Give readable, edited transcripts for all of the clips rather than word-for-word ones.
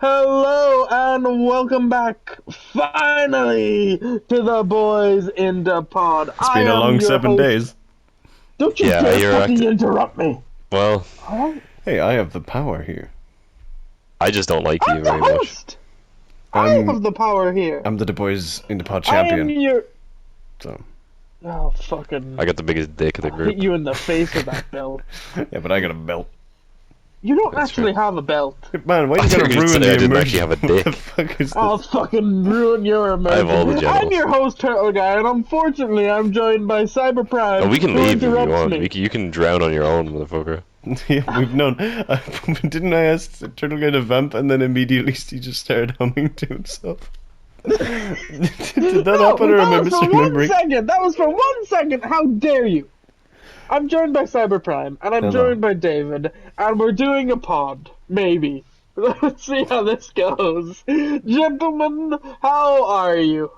Hello and welcome back, finally, to the boys in the pod. It's been a long 7 days. Don't you dare fucking interrupt me. Well, hey, I have the power here. I just don't like you very much. I have the power here. I'm the boys in the pod champion. I am your... So. Oh, fucking... I got the biggest dick of the group. Hit you in the face with that belt. Yeah, but I got a belt. You don't actually have a belt. Man, why you gotta ruin the I didn't immersion? actually have a dick. What the fuck is I'll this? fucking ruin your immersion. I have all the genitals. I'm your host, Turtle Guy, and unfortunately I'm joined by Cyber Prime. Oh, we can who leave if you interrupts want. me. You can drown on your own, motherfucker. Yeah, we've known. Didn't I ask Turtle Guy to vamp and then immediately he just started humming to himself? Did that happen or am I misremembering? That was for 1 second. How dare you? I'm joined by Cyber Prime, and I'm joined by David, and we're doing a pod. Maybe. Let's see how this goes. Gentlemen, how are you?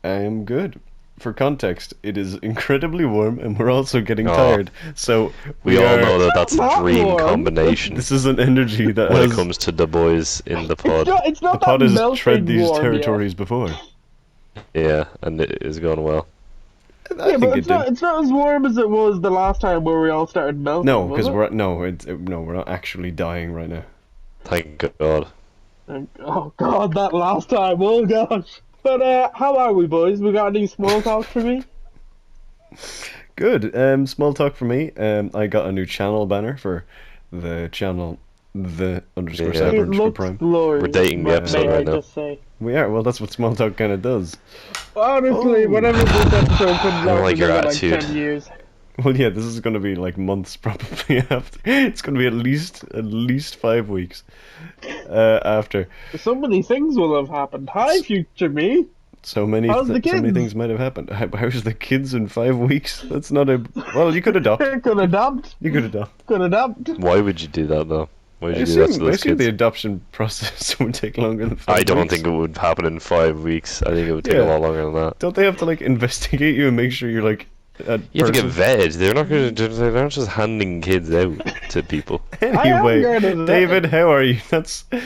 I am good. For context, it is incredibly warm, and we're also getting tired. So we all know that that's a dream combination. This is an energy that when it comes to the boys in the pod. It's not the pod that has tread these warm territories before. Yeah, and it is going well. I think it's not as warm as it was the last time where we all started melting. No, because we're not actually dying right now. Thank God. Oh God, that last time. Oh gosh. But how are we, boys? We got any small talk for me? Good. Small talk for me. I got a new channel banner for the channel, the _cyber underscore prime. We're dating the episode right now. We are. Well, that's what small talk kind of does. Honestly, whenever this episode comes out, like your like attitude. 10 years. Well, yeah, this is going to be like months probably after. It's going to be at least 5 weeks after. So many things will have happened. Hi, future me. So many things might have happened. How's the kids in 5 weeks? That's not a... Well, you could adopt. Could adopt. You could adopt. Could adopt. Why would you do that, though? Why would you do that to those I assume kids? the adoption process would take longer than 5 weeks. I don't think it would happen in 5 weeks. I think it would take a lot longer than that. Don't they have to, like, investigate you and make sure you're, like... You have to get vetted. They're not just handing kids out to people. Anyway, David, how are you?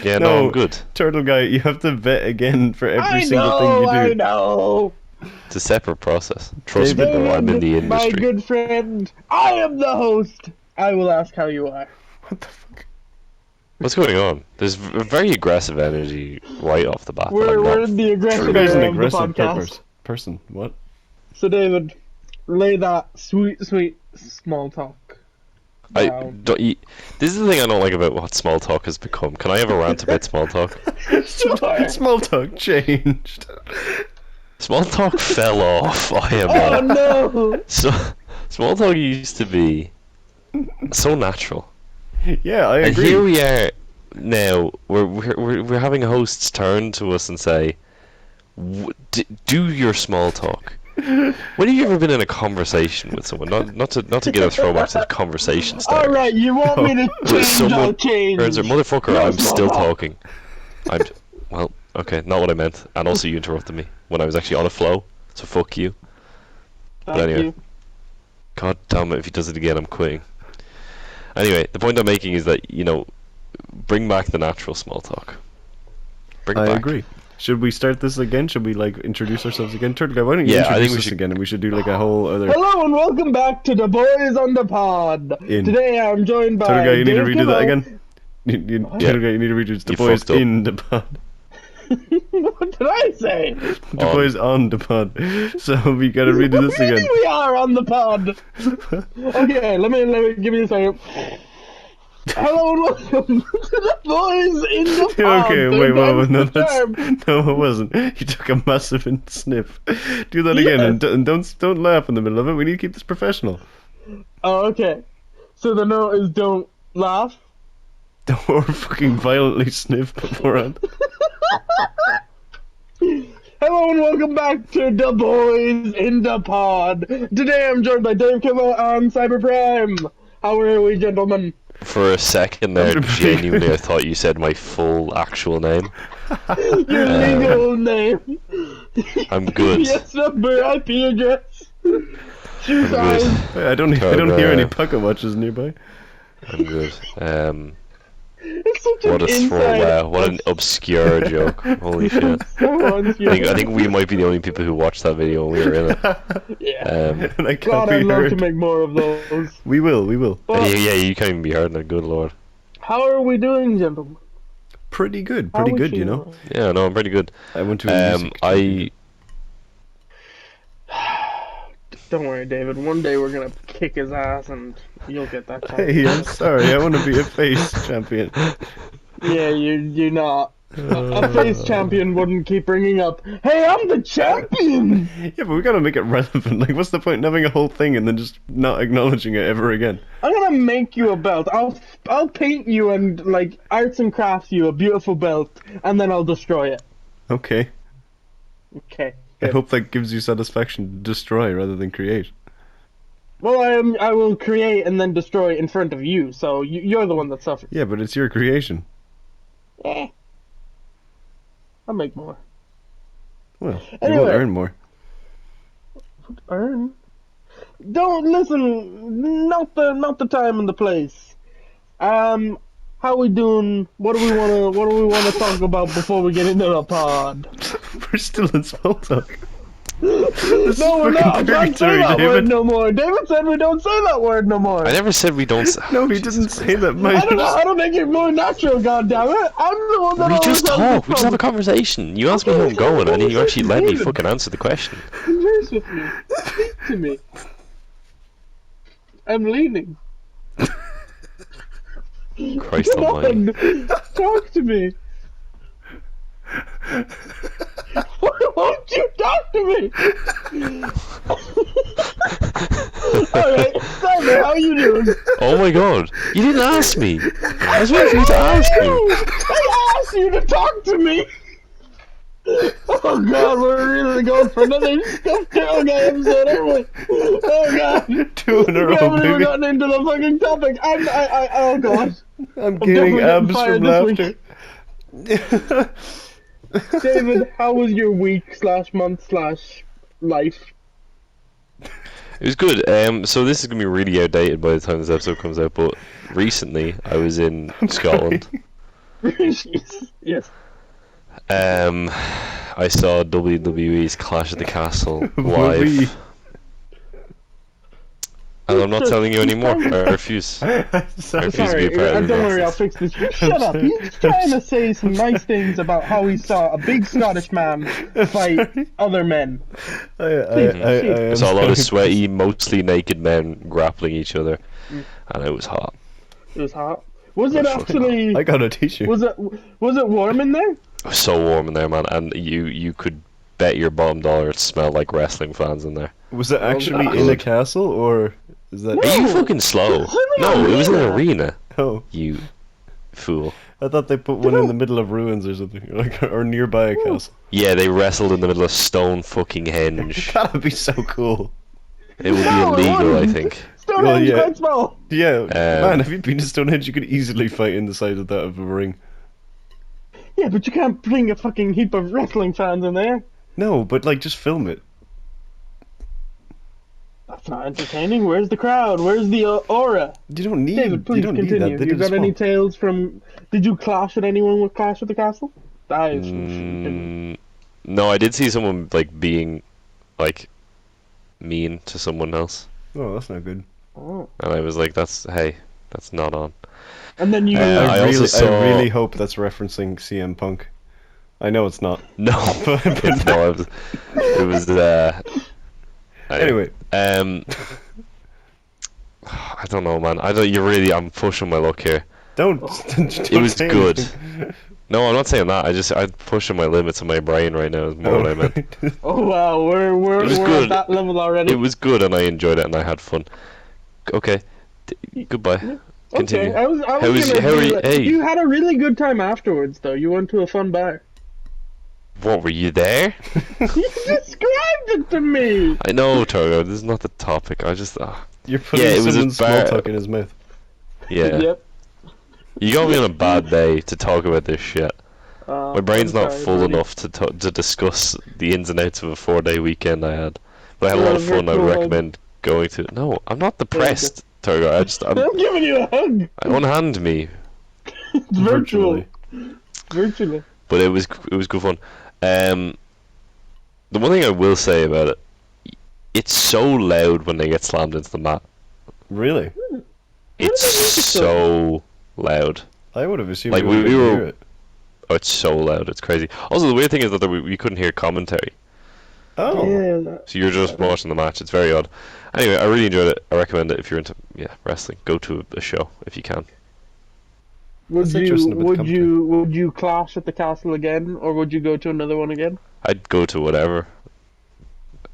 No, I'm good. Turtle Guy, you have to vet again for every single thing you do. I know. It's a separate process. Trust me, though, I'm in the industry. My good friend, I am the host. I will ask how you are. What the fuck? What's going on? There's a very aggressive energy right off the bat. We're in the aggressive era of the podcast. Person. What? So, David, lay that sweet small talk. This is the thing I don't like about what small talk has become. Can I have a rant about small talk? Small talk changed. Small talk fell off. Oh no! So, small talk used to be so natural. Yeah, I agree. And here we are now. We're having hosts turn to us and say, "Do your small talk." When have you ever been in a conversation with someone? Not to get a throwback to the conversation starter. Alright, you want me to change, I'll change. Motherfucker, I'm still talking. Well, okay, not what I meant. And also you interrupted me when I was actually on a flow, so fuck you. But anyway, God damn it, if he does it again, I'm quitting. Anyway, the point I'm making is that, bring back the natural small talk. I agree. Should we start this again? Should we, like, introduce ourselves again? Turtle Guy, why don't you introduce us again, and we should do, like, a whole other... Hello and welcome back to the Boys on the Pod. Today I'm joined by... Turtle Guy, you need to redo that again. Turtle Guy, you need to redo the Boys in the Pod. What did I say? The Boys on the Pod. So we gotta redo this again. We are on the pod. Okay, let me give me a second. Hello and welcome to the Boys in the Pod. Okay, wait, no, it wasn't. You took a massive sniff. Do that again, and don't laugh in the middle of it. We need to keep this professional. Oh, okay. So the note is don't laugh. Or fucking violently sniff beforehand. Hello and welcome back to the Boys in the Pod. Today I'm joined by Dave Kimmel and Cyber Prime. How are we, gentlemen? For a second there, genuinely, I thought you said my full actual name. Your legal name. I'm good. Yes, number, IP address. Shoe size. I don't hear any pocket watches nearby. I'm good. It's such What a an inside. wow, what an obscure joke. Holy shit. I think we might be the only people who watched that video when we were in it. Yeah. And I can't God, be I'd love heard. to make more of those. We will. But Yeah, you can't even be heard now, good lord. how are we doing, gentlemen? Pretty good, How pretty we good, you feeling? know. Yeah, no, I'm pretty good. I went to a music. Don't worry, David. One day we're gonna kick his ass, and you'll get that chance. Hey, I'm sorry. I want to be a face champion. Yeah, you're not. A face champion wouldn't keep bringing up, "Hey, I'm the champion." Yeah, but we gotta make it relevant. Like, what's the point in having a whole thing and then just not acknowledging it ever again? I'm gonna make you a belt. I'll paint you and like arts and crafts you a beautiful belt, and then I'll destroy it. Okay. Okay. I Good. hope that gives you satisfaction to destroy rather than create. Well, I will create and then destroy in front of you, so you're the one that suffers. Yeah, but it's your creation. Eh. I'll make more. Well, you Anyway. will earn more. Earn? Don't listen. Not the time and the place. How we doing? What do we wanna talk about before we get into the pod? We're still in small talk. No, we're not. I can't say that David. word no more. David said we don't say that word no more. I never said we don't. No, he didn't say that. I don't make it more natural. goddammit. I'm the one that We always just has talk. the We just have a problem. conversation. You asked me how I'm going, and you actually let me fucking answer the question. Converse with me. Speak to me. I'm leaning. Christ Come almighty. on. Talk to me. Why won't you talk to me? Alright, Simon, how you doing? Oh my god. You didn't ask me. I was waiting for you to ask me. I asked you to talk to me. Oh god, we're really going for another stuffed turtle guy episode, aren't we? Oh god. 2 in a We row, haven't even baby. gotten into the fucking topic. Oh god. I'm gaining definitely abs getting from fired laughter. David, how was your week / month / life? It was good. So this is gonna be really outdated by the time this episode comes out. But recently, I was in Scotland. Yes. I saw WWE's Clash of the Castle We- live. And I'm not telling you anymore. I refuse. I refuse to Sorry, be a part of don't the worry, I'll nonsense. fix this. Shut up. He's trying to say some nice things about how he saw a big Scottish man fight other men. I am I saw a lot of sorry. sweaty, mostly naked men grappling each other, and it was hot. It was hot. Was it actually? I got a t-shirt. Was it warm in there? It was so warm in there, man, and you could bet your bottom dollar it smelled like wrestling fans in there. Was it actually in a castle, or is that... Are you fucking slow? No, it was in an arena. Oh, You fool. I thought they put one in the middle of ruins or something, like, or nearby a castle. Yeah, they wrestled in the middle of Stone fucking Henge. That'd be so cool. It would No, be it illegal, I wouldn't. think. Stonehenge Well, yeah. quite small. Yeah, man, have you been to Stonehenge? You could easily fight in the side of that of a ring. Yeah, but you can't bring a fucking heap of wrestling fans in there. No, but like, just film it. That's not entertaining. Where's the crowd? Where's the aura? You don't need. David, please you don't continue. need that. They You did a got any small- tales from? Did you clash with anyone with Clash of the Castle? That is. No, I did see someone like being like mean to someone else, Oh, that's not good. Oh. and I was like, "That's not on." And then you. I also saw- I really hope that's referencing CM Punk. I know it's not. No, no, it was. Anyway, I don't know, man. I'm pushing my luck here. don't. It was good. No, I'm not saying that. I'm pushing my limits of my brain right now. Is more what I meant. Oh wow, we're It was at good. that level already. It was good, and I enjoyed it, and I had fun. Okay, goodbye. Continue. Okay, I was How was- gonna how are be you- like- hey. You had a really good time afterwards, though. You went to a fun bar. What, were you there? You described it to me. I know, Torgo. This is not the topic. You're putting Yeah, it was a someone's small bar- talk in his mouth. Yeah. Yep. You got me on a bad day to talk about this shit. My brain's I'm not sorry, full buddy. enough to discuss the ins and outs of a 4-day weekend I had. But I had a Yeah, lot of fun. I would virtual hug. recommend going to. No, I'm not depressed, Torgo. I'm giving you a hug. Unhand me. It's virtual. Virtually. But it was good fun. The one thing I will say about it, it's so loud when they get slammed into the mat. Really? It's so loud. I would have assumed Like, we would hear it. Oh, it's so loud. It's crazy. Also, the weird thing is that we couldn't hear commentary. Oh. Yeah. So you're just watching the match. It's very odd. Anyway, I really enjoyed it. I recommend it if you're into wrestling. Go to a show if you can. Would That's interesting about would you clash at the castle again, or would you go to another one again? I'd go to whatever.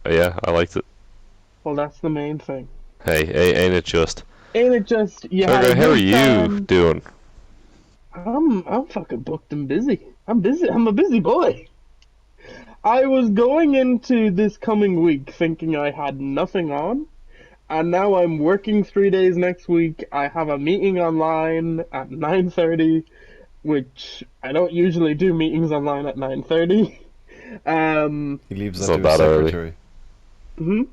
Yeah, I liked it. Well, that's the main thing. Hey, ain't it just? Ain't it just you had Turgo, a how are good you time? doing? I'm fucking booked and busy. I'm busy. I'm a busy boy. I was going into this coming week thinking I had nothing on, and now I'm working 3 days next week. I have a meeting online at 9:30, which I don't usually do meetings online at 9:30. He leaves It's that to not his that early. secretary.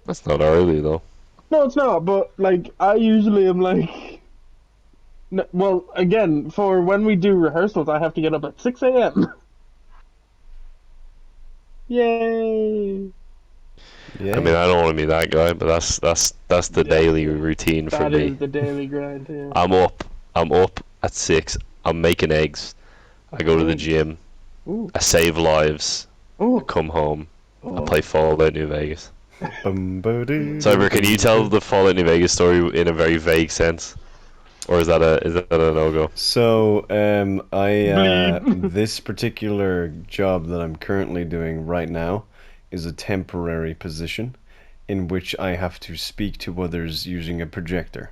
That's not early though. No, it's not. But like, I usually am like, well, again, for when we do rehearsals, I have to get up at 6 a.m. Yay! Yeah. I mean, I don't want to be that guy, but that's the daily routine for That me. is the daily grind. Yeah. I'm up at 6. I'm making eggs. I go to the gym. Ooh. I save lives. Ooh. Come home. I play Fallout New Vegas. Bum-ba-doo. Cyber, can you tell the Fallout New Vegas story in a very vague sense, or is that a no-go? So, Bleep. this particular job that I'm currently doing right now is a temporary position in which I have to speak to others using a projector.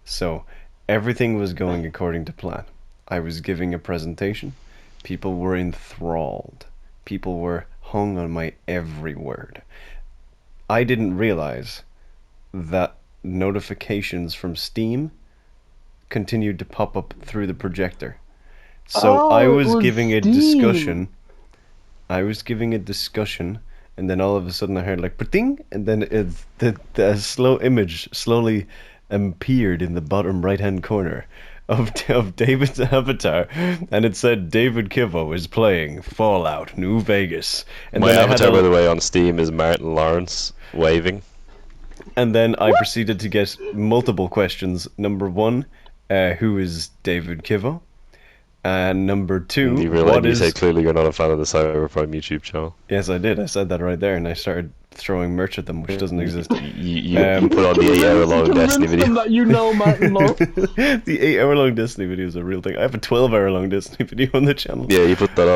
So, everything was going according to plan. I was giving a presentation. People were enthralled. People were hung on my every word. I didn't realize that notifications from Steam continued to pop up through the projector. So I Oh, it was was giving a Steam. discussion. I was giving a discussion, and then all of a sudden I heard like "ding," and then the slow image slowly appeared in the bottom right-hand corner of David's avatar, and it said David Kivo is playing Fallout New Vegas. And My then I had avatar, a- by the way, on Steam is Martin Lawrence waving. And then I proceeded to get multiple questions. Number one, who is David Kivo? And number two, You realize what you is... say clearly you're not a fan of the Cyberprime YouTube channel. Yes, I did. I said that right there, and I started throwing merch at them, which doesn't exist. You Um, put on the 8-hour-long Destiny Convince them video. that you know Martin Lawrence. The 8-hour-long Destiny video is a real thing. I have a 12-hour-long Destiny video on the channel. Yeah, you put that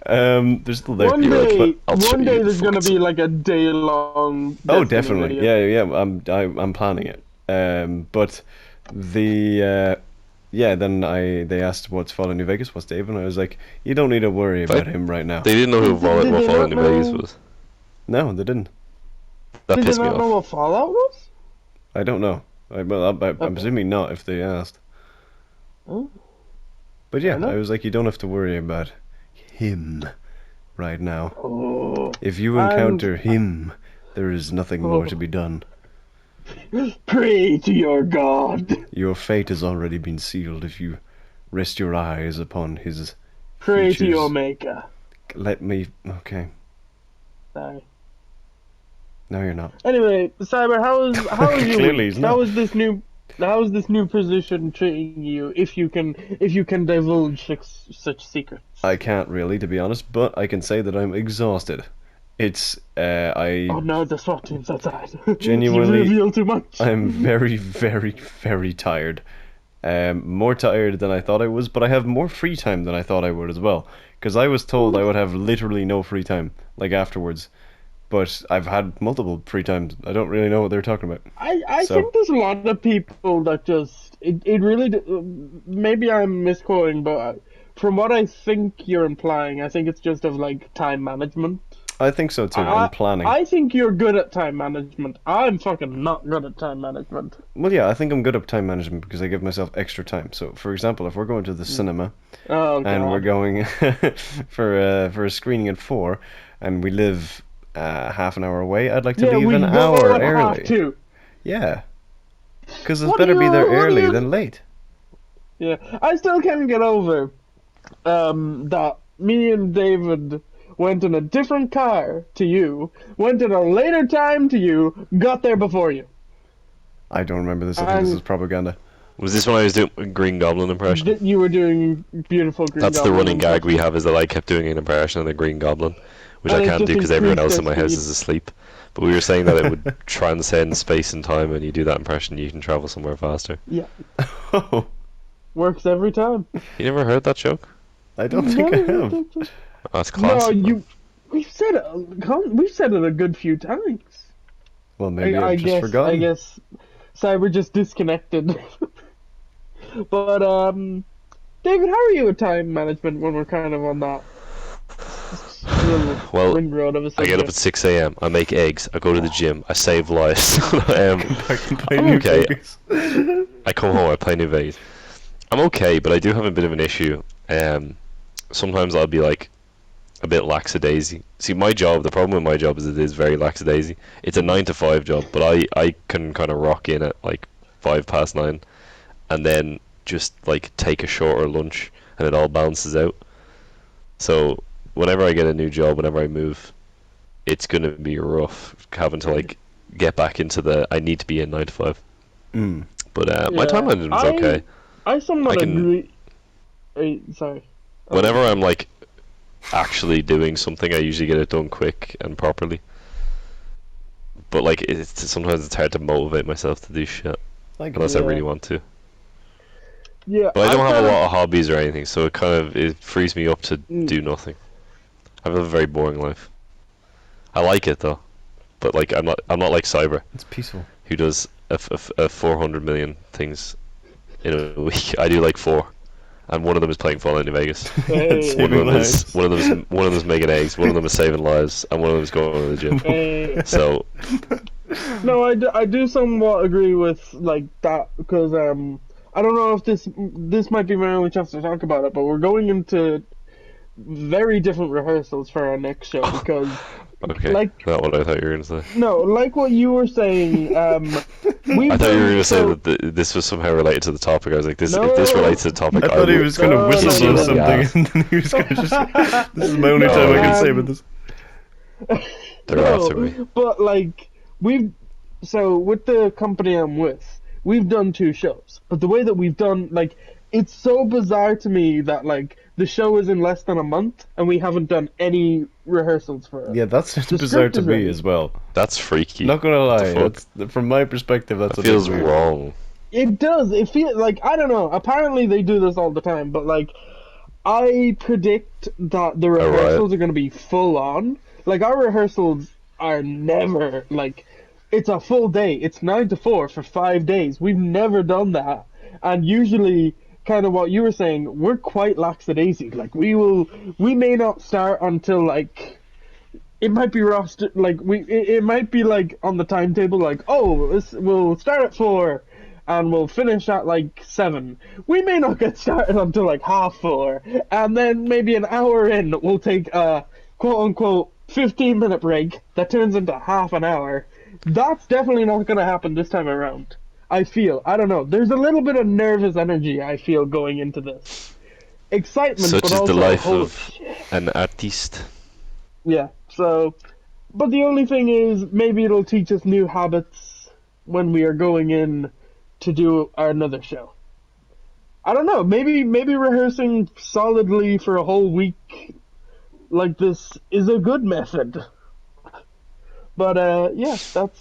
on. They're still there. One You're like, day, I'll show one you day the there's gonna fucking be like a day-long. Oh, Destiny definitely. video. Yeah. I'm planning it. But the then they asked what's Fallout New Vegas, what's Dave, and I was like, you don't need to worry about him right now. They didn't know who Did what they Fallout New not Vegas know? was. No, they didn't. That Did pissed they me not know off. what Fallout was? I don't know. I'm assuming not if they asked. Oh. But yeah, Fair enough. I was like, you don't have to worry about him right now. Oh. If you And- encounter him, there is nothing more to be done. Pray to your god. Your fate has already been sealed if you rest your eyes upon his Pray to features. your maker. Let me... Okay. Sorry. No, you're not. Anyway, Cyber, how is your Clearly week? he's not. How is this new position treating you? If you can divulge such secrets. I can't really, to be honest, but I can say that I'm exhausted. It's, Oh no, the SWAT team's outside. Genuinely, You reveal too much. I'm very, very, very tired. More tired than I thought I was, but I have more free time than I thought I would as well. Because I was told I would have literally no free time, like afterwards. But I've had multiple free times. I don't really know what they're talking about. I So- think there's a lot of people that just it really maybe I'm misquoting, but from what I think you're implying, I think it's just of like time management. I think so too, and planning. I think you're good at time management. I'm fucking not good at time management. Well, yeah, I think I'm good at time management because I give myself extra time. So, for example, if we're going to the cinema Oh god. and we're going for a screening at 4, and we live half an hour away, I'd like to leave we an go hour at early. half two. Yeah, because it's What better do be you- there what do early you- than late. Yeah, I still can't get over that me and David went in a different car to you, went at a later time to you, got there before you. I don't remember this. I think this is And propaganda. Was this when I was doing a Green Goblin impression? you were doing beautiful Green That's Goblin the running gag we impression. have, is that I kept doing an impression of the Green Goblin, which And I it can't just do because everyone increased else in their my house speed. is asleep. But we were saying that it would transcend space and time, and you do that impression, you can travel somewhere faster. Yeah, Oh, works every time. You never heard that joke? I don't think I have. Oh, that's No, classic. man. we've said it a good few times. Well, maybe I've just forgotten. I guess Cyber just disconnected. But David, how are you with time management when we're kind of on that little Well, ring road of a I get up subject? at 6 a.m. I make eggs. I go to the gym. I save lives. Back and play I'm New okay. Vegas. I come home. I play New Vegas. I'm okay, but I do have a bit of an issue. Sometimes I'll be like a bit lackadaisy. See, my job. The problem with my job is it is very lackadaisy. It's a 9 to 5 job, but I can kind of rock in at like 9:05, and then just like take a shorter lunch, and it all balances out. So whenever I get a new job, whenever I move, it's gonna be rough having to like get back into the I need to be in 9 to 5. Mm. But my time management's okay. I somewhat I can- agree. Sorry. Whenever I'm like actually doing something, I usually get it done quick and properly. But like sometimes it's hard to motivate myself to do shit Like, unless I Yeah. really want to. Yeah, But I don't have kind a of- lot of hobbies or anything, so it frees me up to Mm. do nothing. I have a very boring life. I like it though, but like I'm not like Cyber, it's peaceful. who does a 400 million things in a week. I do like 4, and one of them is playing Fallout New Vegas. Hey. Saving lives. One of them is making eggs. One of them is saving lives, and one of them is going to the gym. Hey. So No, I do somewhat agree with like that because I don't know if this might be my only chance to talk about it, but we're going into very different rehearsals for our next show because okay, like not what I thought you were going to say. no, like what you were saying, we've I thought you were going to say so- that this was somehow related to the topic. I was like, No. if this relates to the topic, I thought he would- was going to No, whistle no, blow no, something, yeah. and then he was going to just. This is my only No, time I can say about this. They're after me. But like so with the company I'm with, we've done 2 shows. But the way that we've done like it's so bizarre to me that like the show is in less than a month and we haven't done any rehearsals for it. Yeah, that's The bizarre script to is me ready. as well. That's freaky. Not gonna What the lie, fuck? that's, from my perspective, that's That a bit feels weird. wrong. It does. It feels like I don't know. Apparently they do this all the time, but like I predict that the riot. rehearsals are going to be full on. Like our rehearsals are never like it's a full day. It's 9 to 4 for 5 days. We've never done that. And usually kind of what you were saying, we're quite lackadaisy. Like we may not start until like it might be rostered like it might be like on the timetable like we'll start at 4 and we'll finish at like 7. We may not get started until like 4:30, and then maybe an hour in we'll take a quote unquote 15-minute break that turns into half an hour. That's definitely not going to happen this time around. I don't know, there's a little bit of nervous energy I feel going into this. Excitement, Such but is also the life holy of shit. an artiste. Yeah, so, but the only thing is, maybe it'll teach us new habits when we are going in to do another show. I don't know, maybe rehearsing solidly for a whole week like this is a good method. But, yeah, that's...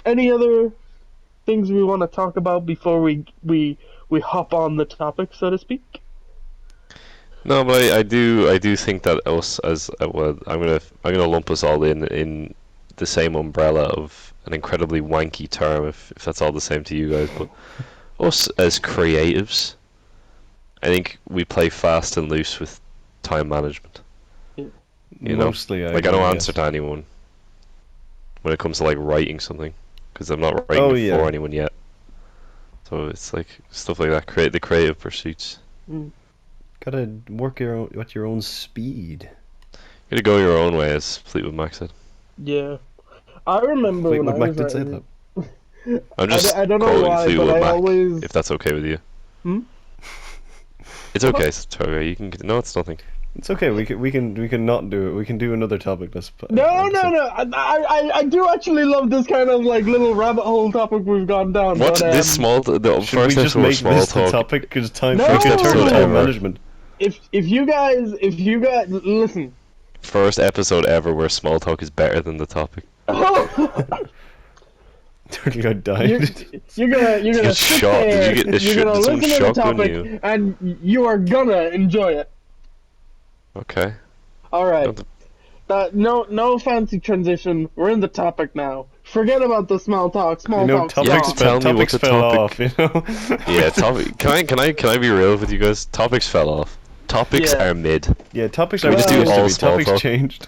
Any other things we want to talk about before we hop on the topic, so to speak? No, but I do think that us as well, I'm gonna lump us all in the same umbrella of an incredibly wanky term, if that's all the same to you guys. But us as creatives, I think we play fast and loose with time management. You know, Mostly, like I don't agree, answer yes. to anyone when it comes to like writing something, because I'm not writing Oh, it yeah. for anyone yet. So it's like stuff like that, create the creative pursuits. Gotta work at your own speed. You gotta go your own way, as Fleetwood Mac said. Yeah. I remember when I Fleetwood Mac was did say writing... that. I'm just I don't know quoting why, Fleetwood but I Mac, always... if that's okay with you. It's okay. It's okay. You can. No, it's nothing. It's okay. We can not do it. We can do another topic. No. I do actually love this kind of like little rabbit hole topic we've gone down. What but, this small? The Should first we just episode make was small this the talk. topic? Because time No. for First episode time ever. management. if you guys listen. First episode ever where small talk is better than the topic. Turtle guy died. You're gonna get sit shot. there, Did you get you're gonna did someone listen to the shotgun topic, you? and you are gonna enjoy it. Okay. All right. Don't- No fancy transition. We're in the topic now. Forget about the small talk. Small You know, talk. Yeah, topics, tell me topics what's the fell topic. off. You know. Yeah, topic. Can I be real with you guys? Topics fell off. Topics Yeah. are mid. Yeah, topics Can are we just do supposed to all be. small Topics talk? changed.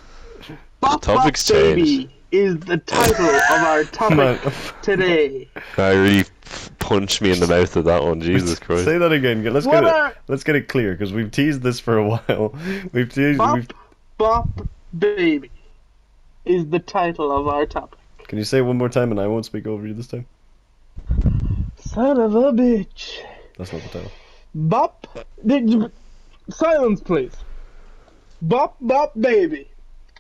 Bop Bop Topics Baby is the title of our topic Man. today. I really punched me in the mouth with that one. Jesus Christ. Say that again. Let's get it clear because we've teased this for a while. Bop Bop Baby is the title of our topic. Can you say it one more time and I won't speak over you this time? Son of a bitch. That's not the title. Bop. Silence, please. Bop Bop Baby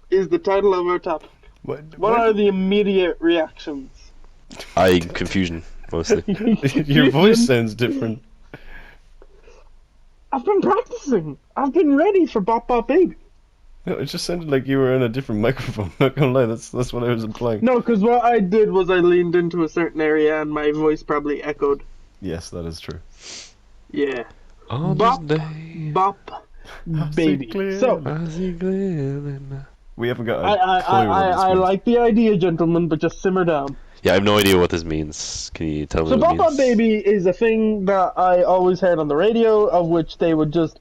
is the title of our topic. What are the immediate reactions? Confusion mostly. Your voice sounds different. I've been practicing. I've been ready for Bop Bop Baby. No, it just sounded like you were in a different microphone. Not gonna lie, that's what I was implying. No, because what I did was I leaned into a certain area and my voice probably echoed. Yes, that is true. Yeah. On Bop this day, Bop Baby. clear. So, I see clearly. We haven't got a clue what this I means. like the idea, gentlemen, but just simmer down. Yeah, I have no idea what this means. Can you tell me So what Bop it Bop means? Baby is a thing that I always heard on the radio, of which they would just...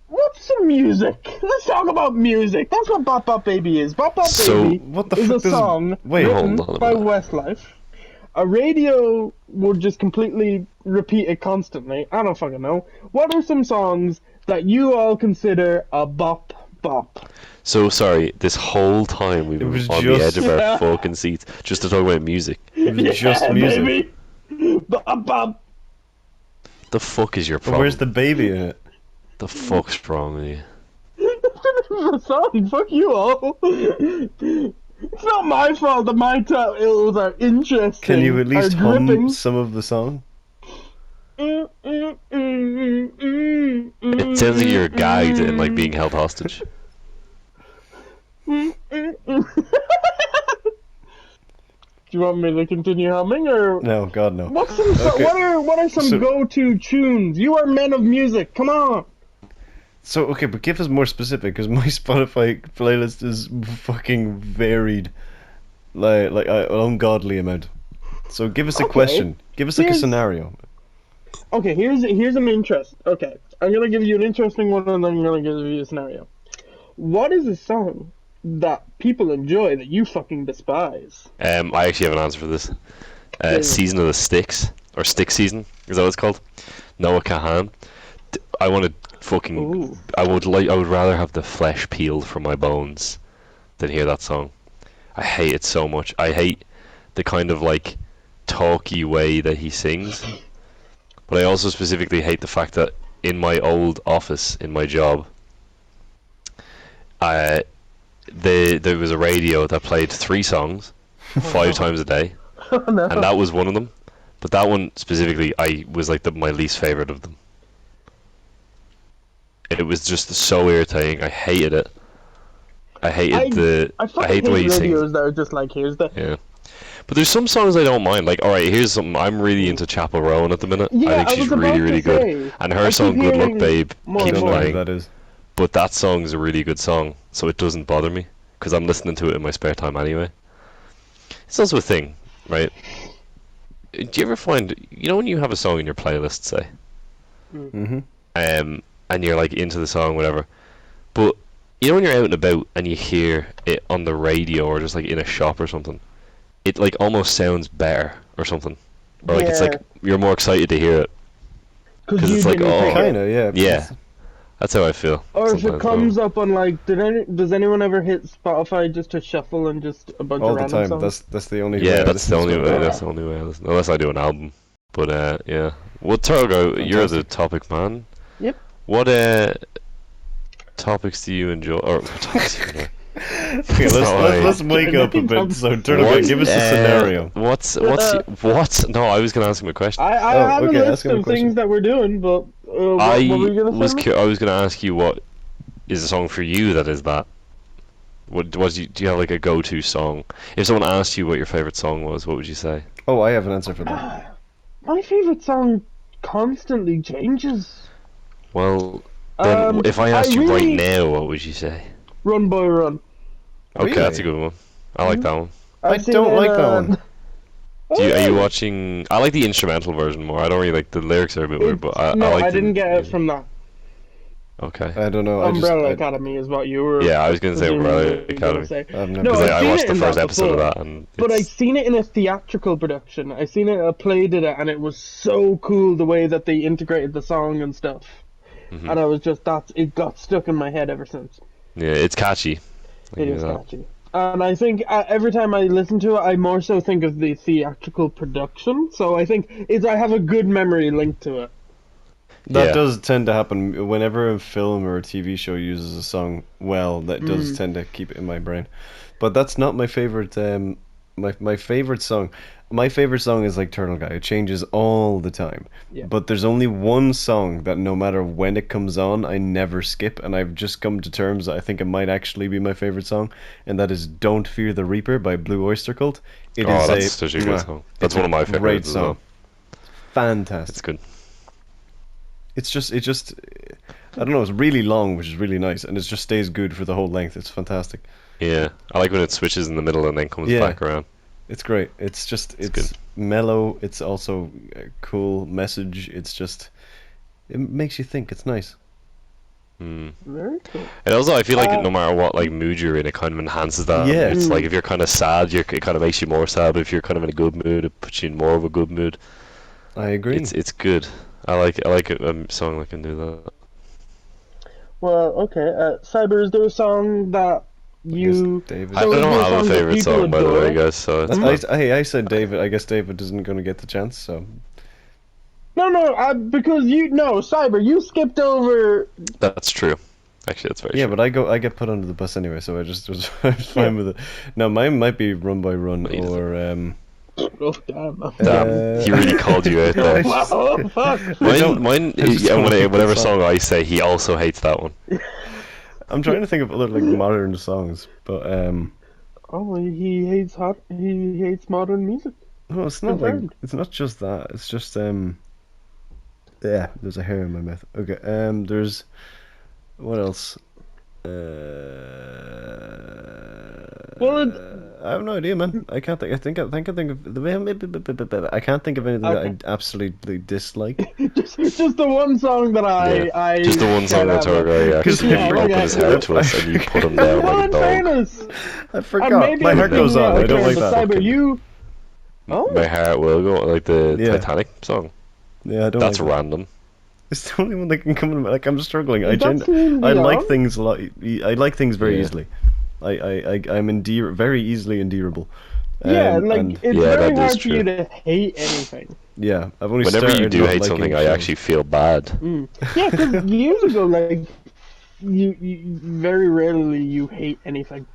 What's some music? Let's talk about music. That's what Bop Bop Baby is. Bop Bop So, Baby what the is fuck a does- song Wait, written hold on a by minute. Westlife. A radio would just completely repeat it constantly. I don't fucking know. What are some songs that you all consider a bop bop? So sorry, this whole time we've It been was on the just- edge of our fucking seats just to talk about music. It was just music. Baby. Bop bop. The fuck is your But problem? where's the baby in it? The fuck's wrong with you? The song. Fuck you all. It's not my fault that my titles are interesting. Can you at least are hum gripping. some of the song? It sounds like you're gagged and like being held hostage. Do you want me to continue humming, or No, God no. what's some? Okay. What are some So- go-to tunes? You are men of music. Come on. So okay, but give us more specific because my Spotify playlist is fucking varied, like an ungodly amount. So give us a Okay. question. Give us like a Here's- scenario. Okay, here's an interest. Okay, I'm gonna give you an interesting one, and then I'm gonna give you a scenario. What is a song that people enjoy that you fucking despise? I actually have an answer for this. Yeah. Season of the Sticks, or Stick Season, is that what it's called? Noah Kahan. I want to fucking. Ooh. I would rather have the flesh peeled from my bones than hear that song. I hate it so much. I hate the kind of like talky way that he sings. But I also specifically hate the fact that in my old office, in my job, there was a radio that played 3 songs 5 times a day, No. and that was one of them. But that one specifically, I was like my least favorite of them. It was just so irritating. I hated it. I hated I I fucking hate the way he hate sings. radios that are just like, here's the. Yeah. But there's some songs I don't mind. Like, alright, here's something. I'm really into Chapel Rowan at the minute. Yeah, I think I she's was about really, to really good. say, And I her keep song, Good Luck hearing Babe, more I keeps and don't know more. who playing. that is. But that song's a really good song, so it doesn't bother me. Because I'm listening to it in my spare time anyway. It's also a thing, right? Do you ever find, you know when you have a song in your playlist, say, Mm-hmm. and you're like into the song, whatever, but you know when you're out and about and you hear it on the radio or just like in a shop or something, it like almost sounds better or something, or like it's Yeah. like you're more excited to hear it. 'Cause it's like, didn't oh, pick it. Kinda, yeah. Yeah, that's how I feel. Or if it sometimes. comes up on like, does anyone ever hit Spotify just to shuffle and just a bunch All of the random time. songs? That's the only way. Yeah, I that's the listen to only it. way. That's the only way I listen, unless I do an album. But yeah, Well, Turgo, you're the Fantastic. topic man. Yep. What topics do you enjoy? Or what topics do you enjoy? Okay, let's wake up a bit. So, Turtle, give us a scenario. What's? No, I was gonna ask him a question. I Oh, have okay, a ask list him a of question. things that we're doing, but what I were you gonna say? I was gonna ask you what is a song for you that is that. What was you? Do you have like a go-to song? If someone asked you what your favorite song was, what would you say? Oh, I have an answer for that. My favorite song constantly changes. Well, then if I asked you right really- now, what would you say? Run Boy Run. Okay, Really? that's a good one. I like that one. I I've seen don't it like in, that one. Are you watching? I like the instrumental version more. I don't really like the lyrics are a bit weird, but I no, like I the didn't get it music. from that. Okay. I don't know. Umbrella I Academy is what you were. Yeah, I was gonna say Umbrella presumably gonna Academy. say. I've never No, seen I've I seen watched it the in first that episode of before, that, and but I've it's, seen it in a theatrical production. I seen it, I played it, and it was so cool the way that they integrated the song and stuff. Mhm. And I was just it got stuck in my head ever since. yeah, it's catchy. It is catchy. And I think every time I listen to it, I more so think of the theatrical production. So I think I have a good memory linked to it. That Yeah. does tend to happen whenever a film or a TV show uses a song well. That does tend to keep it in my brain, but that's not my favorite. My favorite song. My favorite song is like Turtle Guy. It changes all the time. Yeah. But there's only one song that no matter when it comes on, I never skip, and I've just come to terms that I think it might actually be my favorite song, and that is "Don't Fear the Reaper" by Blue Oyster Cult. It is That's such a good song. That's one of my great favorites as song. well. Fantastic. It's good. It's just I don't know, it's really long, which is really nice, and it just stays good for the whole length. It's fantastic. Yeah, I like when it switches in the middle and then comes Yeah. back around. It's great. It's good. mellow. It's also a cool message. It's just it makes you think. It's nice. Very cool. And also, I feel like no matter what like mood you're in, it kind of enhances that. Yeah. It's like if you're kind of sad, it kind of makes you more sad. But if you're kind of in a good mood, it puts you in more of a good mood. I agree. It's good. I like a song that can do that. Well, okay. Cyber, is there a song that you... David. I So is don't there have a songs that favorite people song, by the adore? way, guys. So it's fine. I said David. I guess David isn't going to get the chance. So No, because Cyber, you skipped over... That's true. Actually, that's very yeah, true. but I get put under the bus anyway. So I was fine with it. No, mine might be Run by Run But he doesn't. or Oh, damn. Damn, he really called you out there. Oh, fuck. Mine, I just yeah, don't like whatever the song I say, he also hates that one. I'm trying to think of other like modern songs, but Oh, he hates he hates modern music. no, it's not like Confirmed. it's not just that. It's just yeah, there's a hair in my mouth. Okay, there's what else? Well, I have no idea, man. I can't think. I think of the. I can't think of anything that I absolutely dislike. just the one song that I Just the one song that Torgo actually Yeah, opened okay. his heart to us and you put him down No, like a in dog. fairness. I And forgot. maybe My I'm heart goes thinking on. out I of don't turn, like but that. Cyber, you... Oh. My heart will go like the Yeah. Titanic song. Yeah, I don't. That's like that. random. It's the only one that can come in. Like I'm struggling. I That's Celine I like Dion? things a lot. I like things very Yeah. easily. I'm very easily endearable. Yeah, and it's Yeah, very that is hard for you true. to hate anything. yeah, I've only Whenever you started do not hate liking something, I songs. actually feel bad. Yeah, because years ago, like, you very rarely you hate anything.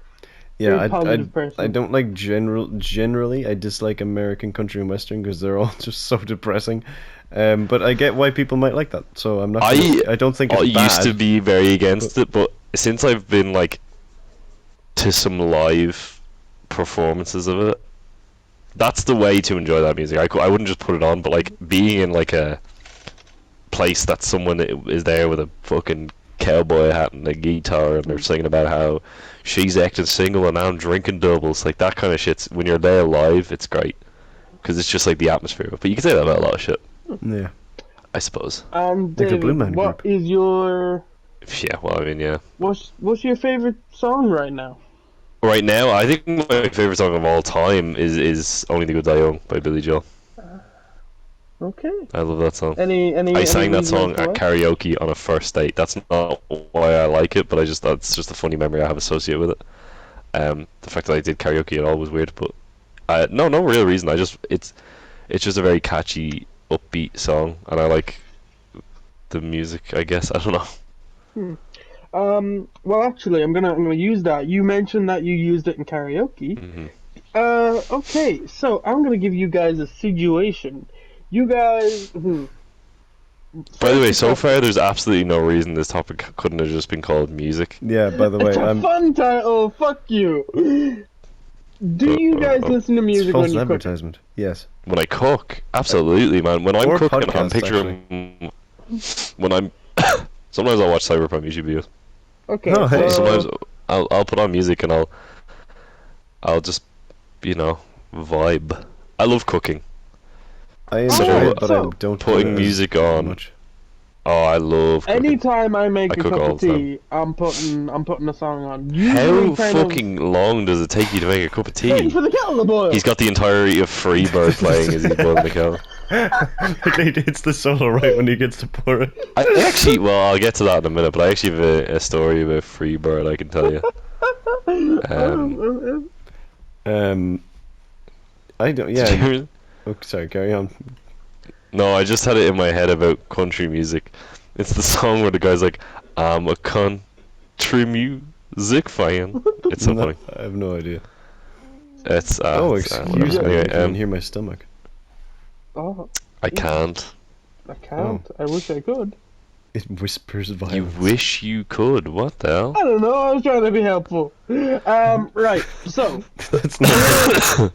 Yeah, very positive person. I don't like generally. I dislike American country and western because they're all just so depressing. But I get why people might like that. So I'm not. I don't think it's I bad. used to be very against it, but since I've been like to some live performances of it, that's the way to enjoy that music. I wouldn't just put it on, but like being in like a place that someone is there with a fucking cowboy hat and a guitar and they're singing about how she's acting single and I'm drinking doubles, like that kind of shit. When you're there live, it's great because it's just like the atmosphere. But you can say that about a lot of shit, Yeah. I suppose. And Like the Blue David, Man what Group. is your Yeah, well, I mean, yeah. what's your favorite song right now? Right now, I think my favorite song of all time is "Only the Good Die Young" by Billy Joel. Okay. I love that song. Any I sang that reason song as to at why? karaoke on a first date. That's not why I like it, but that's just a funny memory I have associated with it. The fact that I did karaoke at all was weird, but no real reason. It's just a very catchy upbeat song, and I like the music. I guess I don't know. Well, actually, I'm gonna use that. You mentioned that you used it in karaoke. Hmm. Okay, so I'm gonna give you guys a situation. You guys, By the way, so First, far there's absolutely no reason this topic couldn't have just been called music. Yeah, by the way, it's a fun title. Fuck you. Do you guys listen to it's music when false you cook? advertisement. Yes. When I cook, absolutely, man. When I'm Or cooking, I'm podcast, picturing when I'm. Sometimes I'll watch Cyberpunk YouTube videos. Okay. Oh, hey. Sometimes I'll put on music and I'll just vibe. I love cooking. I enjoy So, it, but I don't do putting it as music on. much. Oh, I love cooking. Anytime I make I a cook cup all of the time. tea, I'm putting a song on. How Usually kind fucking long does it take you to make a cup of Waiting tea? for the kettle to boil. He's got the entirety of Freebird playing as he's boiling the kettle. It's the solo right when he gets to pour it. I actually, well, I'll get to that in a minute, but I actually have a story about Freebird I can tell you. I don't. Yeah. Oh, sorry. Carry on. No, I just had it in my head about country music. It's the song where the guy's like, "I'm a country music fan." It's so funny. I have no idea. It's Excuse whatever. me. Anyway, I can hear my stomach. Oh, I can't. I can't. I wish I could. It whispers You violence. wish you could. What the hell? I don't know. I was trying to be helpful. Right. So, That's not.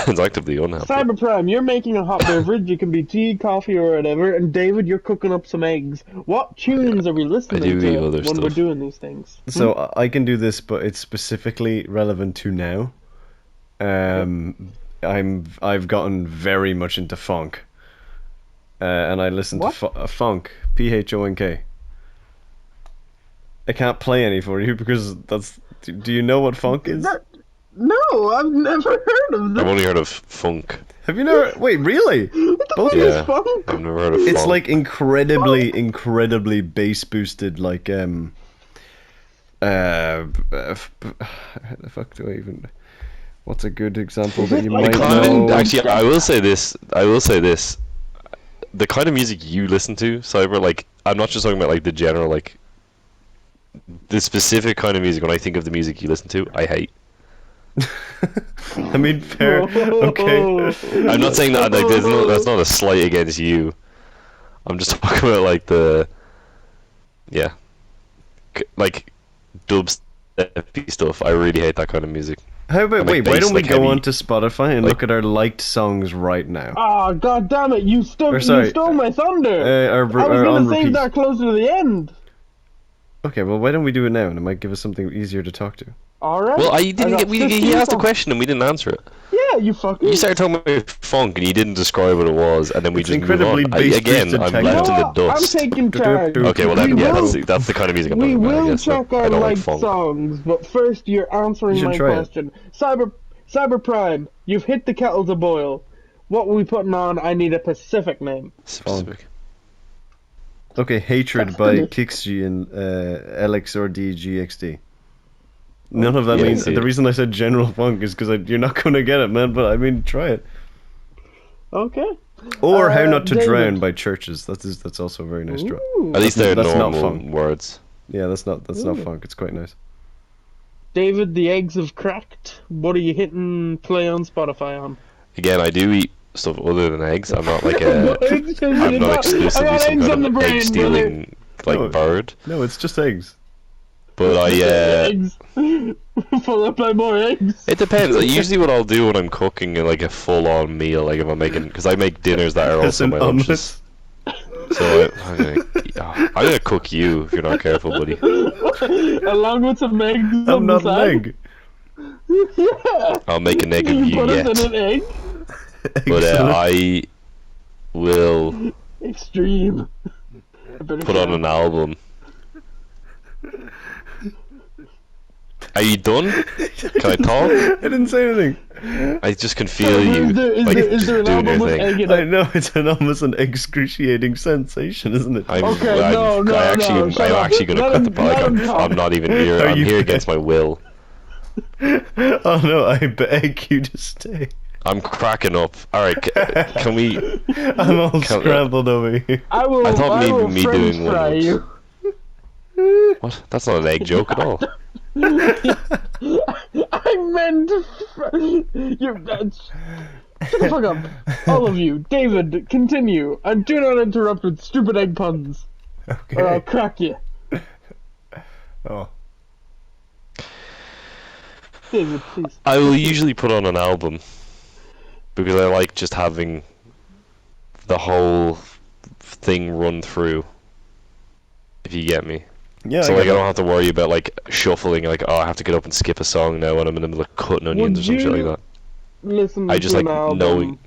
It's actively unhelpful. Cyberprime, you're making a hot beverage. It can be tea, coffee, or whatever. And David, you're cooking up some eggs. What tunes are we listening do to eat other when we're stuff. doing these things? So I can do this, but it's specifically relevant to now. I've gotten very much into funk, and I listen What? to funk, PHONK. I can't play any for you because that's. Do you know what funk is? No, I've never heard of I've this. only heard of funk. Have you never? Wait, really? Both? What is Yeah, funk? I've never heard of It's funk. like incredibly bass boosted, like how the fuck do I even? What's a good example that you might know? Actually, I will say this. The kind of music you listen to, Cyber, like, I'm not just talking about like the general, like, the specific kind of music. When I think of the music you listen to, I hate. I mean, fair. Okay. I'm not saying that like that's not a slight against you. I'm just talking about like like dubstep stuff. I really hate that kind of music. How about And, like, wait? Why bass, don't we like, go heavy. onto Spotify and Like- look at our liked songs right now? Ah, god damn it! You stole my thunder. Our I was on gonna save repeat. that closer to the end. Okay, well, why don't we do it now, and it might give us something easier to talk to. All right. Well, I didn't got get. He 15 asked a songs. question and we didn't answer it. Yeah, you fucker. You started talking about funk and you didn't describe what it was, and then we It's just move incredibly on. bass-boosted Again, I'm techno. left in the I'm dust. taking charge. Okay, well then, We yeah, will- that's the kind of music I'm We talking about. I will guess. check I our don't like liked funk. songs, but first you're answering You should my try it. question. Cyberprime, you've hit the kettle to boil. What are we putting on? I need a Pacific name. Specific. Okay, Hatred by Kixgy and LXRDGXD. None of that Yeah, means. see The it. reason I said general funk is because you're not going to get it, man. But I mean, try it. Okay. Or How Not to David. Drown by Churches. That's also a very nice drop. Ooh. At least they're That's not normal funk. words. Yeah, that's not Ooh. funk. It's quite nice. David, the eggs have cracked. What are you hitting play on Spotify on? Again, I do eat stuff other than eggs. I'm not like a. I'm I'm not exclusively I got some eggs on kind the of brain, egg stealing like No. bird. No, it's just eggs. But Eggs. Follow up by more eggs. it depends. Like, usually, what I'll do when I'm cooking like a full-on meal, like if I'm making, because I make dinners that are It's also an my lunches. omelette. So I'm gonna cook you if you're not careful, buddy. Along with some eggs I'm on not the an side. egg. Yeah. I'll make an egg of You you put us yet. in an egg. But Excellent. I will Extreme. I better put on go. an album. Are you done? Can I talk? I didn't say anything. I just can feel you like Is just there an doing your album with thing. egg in I it? know it's almost an excruciating sensation, isn't it? Okay, no, I'm shut up. actually gonna Let cut the him- like, let him talk. I'm not even here. Are I'm you- here against my will. Oh no, I beg you to stay. I'm cracking up. Alright, can we... I'm all scrambled over here. I will. I thought maybe will me French doing one fry was- you. What? That's not an egg joke at all. I meant. You. Shut the fuck up, all of you. David, continue, and do not interrupt with stupid egg puns, or I'll Okay. crack you. Oh. David, please. I will usually put on an album because I like just having the whole thing run through. If you get me. Yeah. So I like I get don't have to worry about like shuffling, like I have to get up and skip a song now when I'm in the middle of cutting onions or some shit like that. Listen I just to like an album knowing.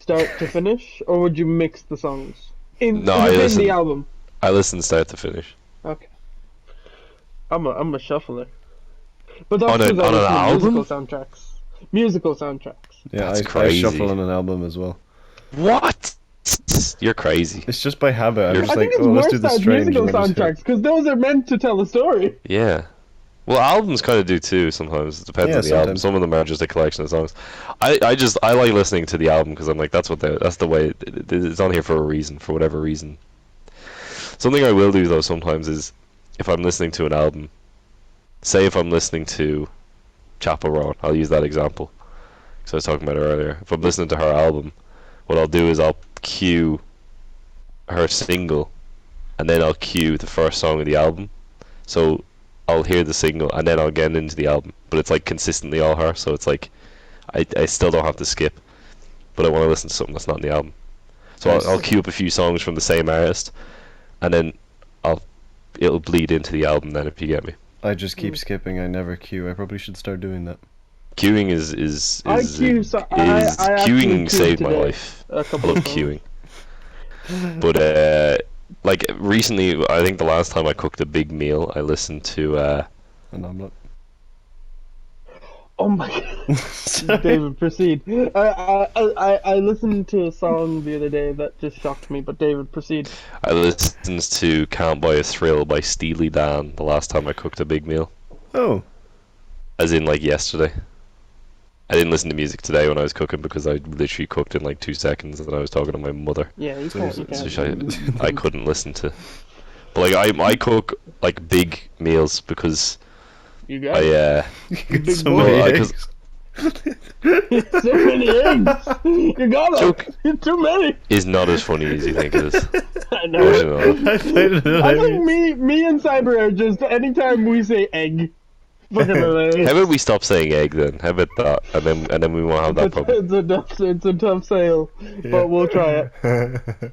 start to finish, or would you mix the songs No, I within listen. the album? I listen start to finish. Okay. I'm a shuffler, but that's On an- because I on an listen to album? musical soundtracks. Musical soundtracks. Yeah, That's I crazy. shuffle on an album as well. What? You're crazy. It's just by habit. I'm You're- just I like, think it's oh, let's worse do the than strange. musical and I just hit soundtracks because those are meant to tell a story. Yeah. Well, albums kind of do too. Sometimes it depends Yeah, on the album. sometimes. Some of them are just a collection of songs. I like listening to the album because I'm like that's the way it's on here for a reason, for whatever reason. Something I will do though sometimes is if I'm listening to an album, say if I'm listening to Chapel Roan, I'll use that example because I was talking about it earlier. If I'm listening to her album, what I'll do is I'll cue her single, and then I'll cue the first song of the album. So I'll hear the single and then I'll get into the album, but it's like consistently all her, so it's like I still don't have to skip, but I want to listen to something that's not in the album. So I'll queue up a few songs from the same artist, and then it'll bleed into the album. Then, if you get me, I just keep skipping. I never queue. I probably should start doing that. queuing is I queue, so I actually queuing queued saved my today. life. A I couple love of songs. queuing, but like recently, I think the last time I cooked a big meal, I listened to An omelette. Oh my god. David, proceed. I listened to a song the other day that just shocked me, but David, proceed. I listened to "Can't Buy a Thrill" by Steely Dan the last time I cooked a big meal. Oh. As in, like, yesterday. I didn't listen to music today when I was cooking because I literally cooked in like 2 seconds and I was talking to my mother, Yeah, you So can't. You is so can't. I couldn't listen to. But like I cook like big meals because You got it. I Big so boy. many Well, eggs. So many eggs. You got Joke. it. Too many. is not as funny as you think it is. I know. Unfortunately. I find it I think hilarious. me and Cyber are just anytime we say egg, fucking hilarious. How about we stop saying egg then? How about that? And then we won't have that problem. It's a tough sale, but we'll try it.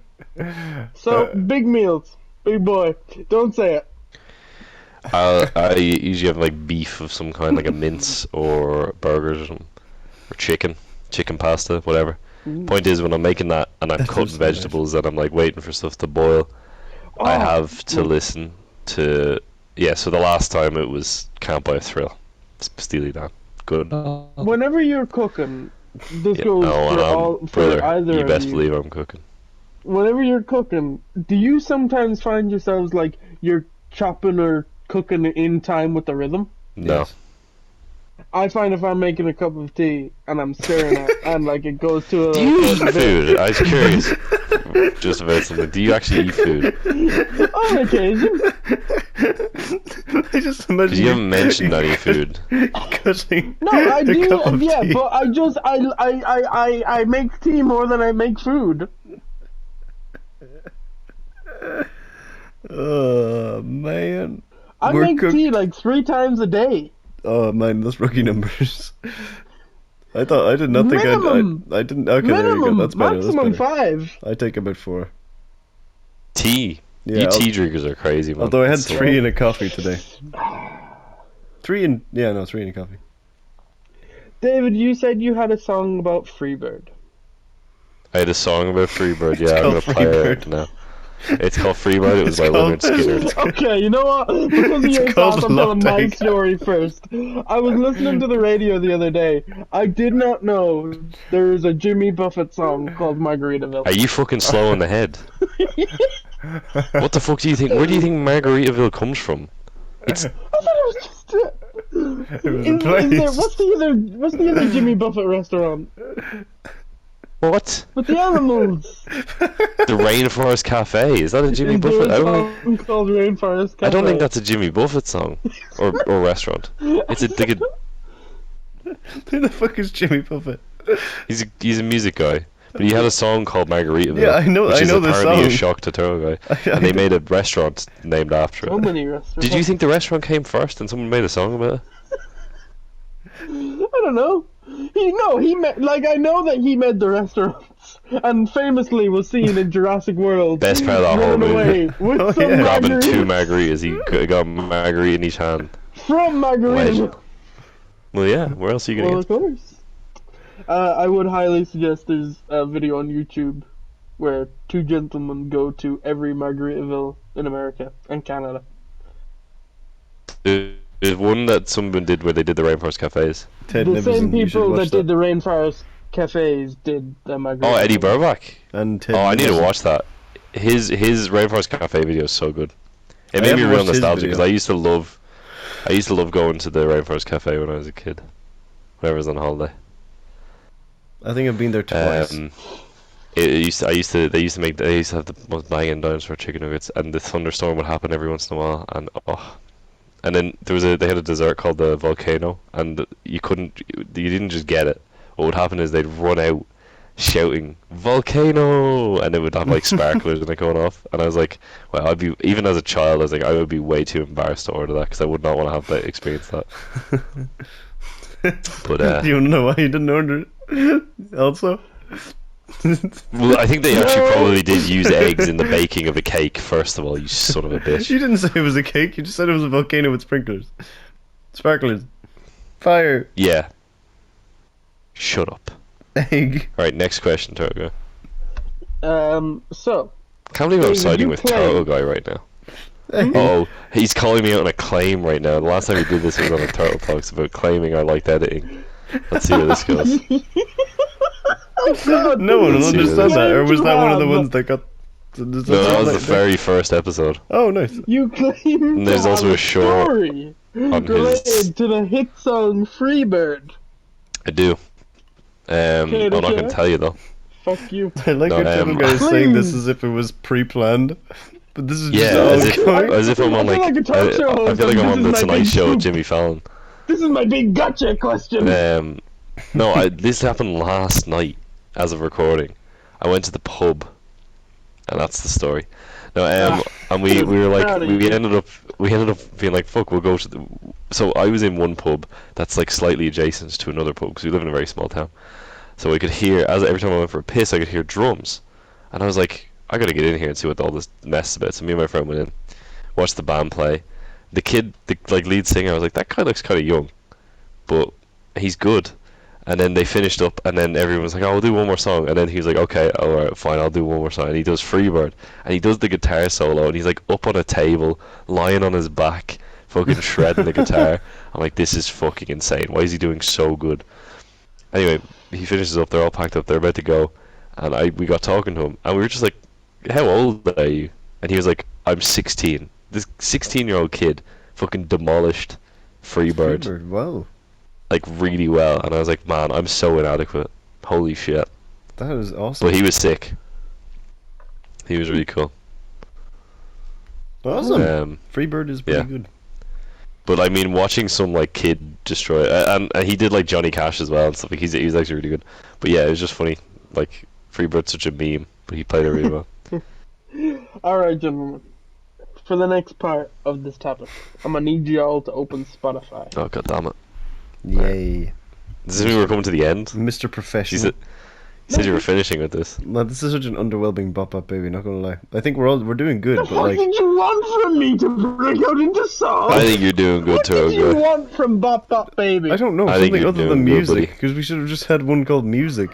So big meals, big boy. Don't say it. I usually have like beef of some kind, like a mince or burgers or something, or chicken pasta, whatever. Point is, when I'm making that and I'm That cutting sounds so nice. vegetables and I'm like waiting for stuff to boil, I Oh, have to listen to So the last time it was "Can't Buy a Thrill," it's Steely Dan. Good. Whenever you're cooking, this Yeah, goes no, for all for brother, either you of best you. believe I'm cooking. Whenever you're cooking, do you sometimes find yourselves like you're chopping or cooking in time with the rhythm? No. Yes. I find if I'm making a cup of tea and I'm stirring it and like it goes to a Do you eat a bit- food? I was curious just about something. Do you actually eat food? on occasion. I just imagine Because you haven't mentioned any food. cutting No, I a do. cup of Yeah, tea. but I make tea more than I make food. Oh man. I We're make cook- tea like 3 times a day. Oh man, those rookie numbers. I did not think Minimum. I didn't. Okay, there you go. Minimum, That's better. That's maximum better. 5. I take about 4. Tea. Yeah, You tea drinkers are crazy, man. although I had So- 3 in a coffee today. 3 in a coffee. David, you said you had a song about Freebird. I had a song about Freebird. It's Yeah, I'm gonna called play Freebird. it now. It's called Freebird. It was It's by Leonard called- Skinner. Okay, you know what? Because of It's your called thoughts, I'm telling my Love story first. I was listening to the radio the other day. I did not know there is a Jimmy Buffett song called Margaritaville. Are you fucking slow in the head? What the fuck do you think? Where do you think Margaritaville comes from? It's I thought it was just It was a place. What's the other Jimmy Buffett restaurant? What? With the animals. The Rainforest Cafe. Is that a Jimmy Is there Buffett? a song called Rainforest Cafe? I don't think that's a Jimmy Buffett song or restaurant. It's like a. Who the fuck is Jimmy Buffett? He's a music guy, but he had a song called Margaritaville. Yeah, I know. Which I is know the apparently a song. shock to Turtle Guy, and they made a restaurant named after it. So many restaurants. Did you think the restaurant came first and someone made a song about it? I don't know. I know that he made the restaurants, and famously was seen in Jurassic World. Best part of that whole running movie. away with Oh, some yeah. Grabbing margaritas two margaritas, he got a margarita in each hand. from Margaritaville. Well, yeah. Where else are you gonna Well, of course. I would highly suggest there's a video on YouTube where two gentlemen go to every Margaritaville in America and Canada. get? There's one that someone did where they did the Rainforest Cafes. Ted The Nivison, same you should people watch that did the Rainforest Cafes did the Margaritaville. Oh, Eddie Burbach. And Ted Oh, I need to Nivison. watch that. His Rainforest Cafe video is so good. It I made me haven't real watched his nostalgic video. because I used to love going to the Rainforest Cafe when I was a kid. Whenever I was on holiday. I think I've been there twice. They used to have the most banging dinosaur chicken nuggets, and the thunderstorm would happen every once in a while, and then they had a dessert called the volcano, and you didn't just get it. What would happen is they'd run out shouting volcano, and it would have like sparklers and it going off, and I was like, well, even as a child, I was like, I would be way too embarrassed to order that because I would not want to have to experience that. But Do you want to know why you didn't order it? Also? well, I think they actually probably did use eggs in the baking of a cake. First of all, you son of a bitch. You didn't say it was a cake, you just said it was a volcano with sprinklers. Sparklers. Fire. Yeah. Shut up. Egg. Alright, next question, Turtle Guy. So, Can't believe I'm David, siding you with play- Turtle Guy right now. Oh, he's calling me out on a claim right now. The last time he did this was on a Turtle Talks about claiming I liked editing. Let's see where this goes. No one will Let's see understand what that, or was that one of the have- ones that got... No, that was the very first episode. Oh, nice. you claim And there's to also have a short story on his- related to the hit song Freebird. I do. I'm not okay. going to tell you though. Fuck you. I like No, how Turtle Guy is Please. saying this as if it was pre-planned. But this is Yeah, just all going. as if I'm on I feel like a talk show I host, feel like and I'm on this the is my Tonight big Show with scoop. Jimmy Fallon. This is my big gotcha question. No, this happened last night as of recording. I went to the pub, and that's the story. No, and we were like Proud of we you. ended up being like, fuck, we'll go to the. So I was in one pub that's like slightly adjacent to another pub because we live in a very small town. So I could hear every time I went for a piss, I could hear drums, and I was like, I gotta get in here and see what all this mess is about. So me and my friend went in, watched the band play. The kid, the lead singer, I was like, that guy looks kind of young, but he's good. And then they finished up, and then everyone was like, oh, we'll do one more song. And then he was like, okay, alright, fine, I'll do one more song. And he does Freebird, and he does the guitar solo, and he's like up on a table, lying on his back, fucking shredding the guitar. I'm like, this is fucking insane. Why is he doing so good? Anyway, he finishes up, they're all packed up, they're about to go, and we got talking to him, and we were just like, how old are you? And he was like, I'm 16. This 16-year-old kid fucking demolished Freebird. Wow. Like really well, and I was like, man, I'm so inadequate. Holy shit. That is awesome. But he was sick. He was really cool. Awesome. Freebird is pretty yeah. good. But I mean, watching some like kid destroy it, and he did like Johnny Cash as well and stuff. Like he was actually really good. But yeah, it was just funny. Like Freebird's such a meme, but he played it really well. Alright, gentlemen. For the next part of this topic, I'm gonna need you all to open Spotify. Oh god damn it! Yay. Does this mean we're coming to the end? Mr. You Professional. said you were finishing with this. Well, this is such an underwhelming Bop Bop Baby, not gonna lie. I think we're doing good, but What like... did you want from me to break out into song? I think you're doing good, What did you Turtle Guy. want from Bop Bop Baby? I don't know, I think something you're other doing than good, music, buddy. because we should have just had one called music.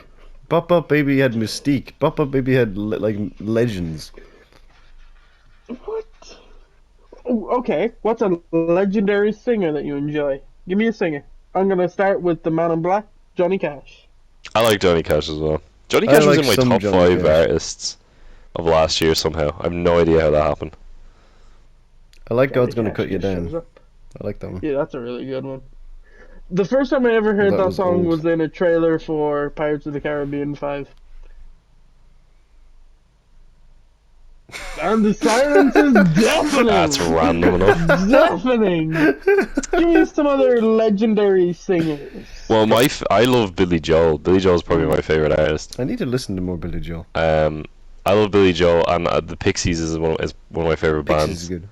Bop Bop Baby had mystique. Bop Bop Baby had, like, legends. What? Oh, okay, what's a legendary singer that you enjoy? Give me a singer. I'm gonna start with the Man in Black, Johnny Cash. I like Johnny Cash as well. Johnny I Cash was like in my some top Johnny 5 Cash. artists of last year somehow. I have no idea how that happened. I like Johnny God's Gonna Cash Cut You just shows Down. up. I like that one. Yeah, that's a really good one. The first time I ever heard That that was song old. was in a trailer for Pirates of the Caribbean 5. And the silence is deafening! That's random enough. Deafening! Give me some other legendary singers. Well, I love Billy Joel. Billy Joel's probably my favorite artist. I need to listen to more Billy Joel. I love Billy Joel, and the Pixies is one of my favorite Pixies bands. is good.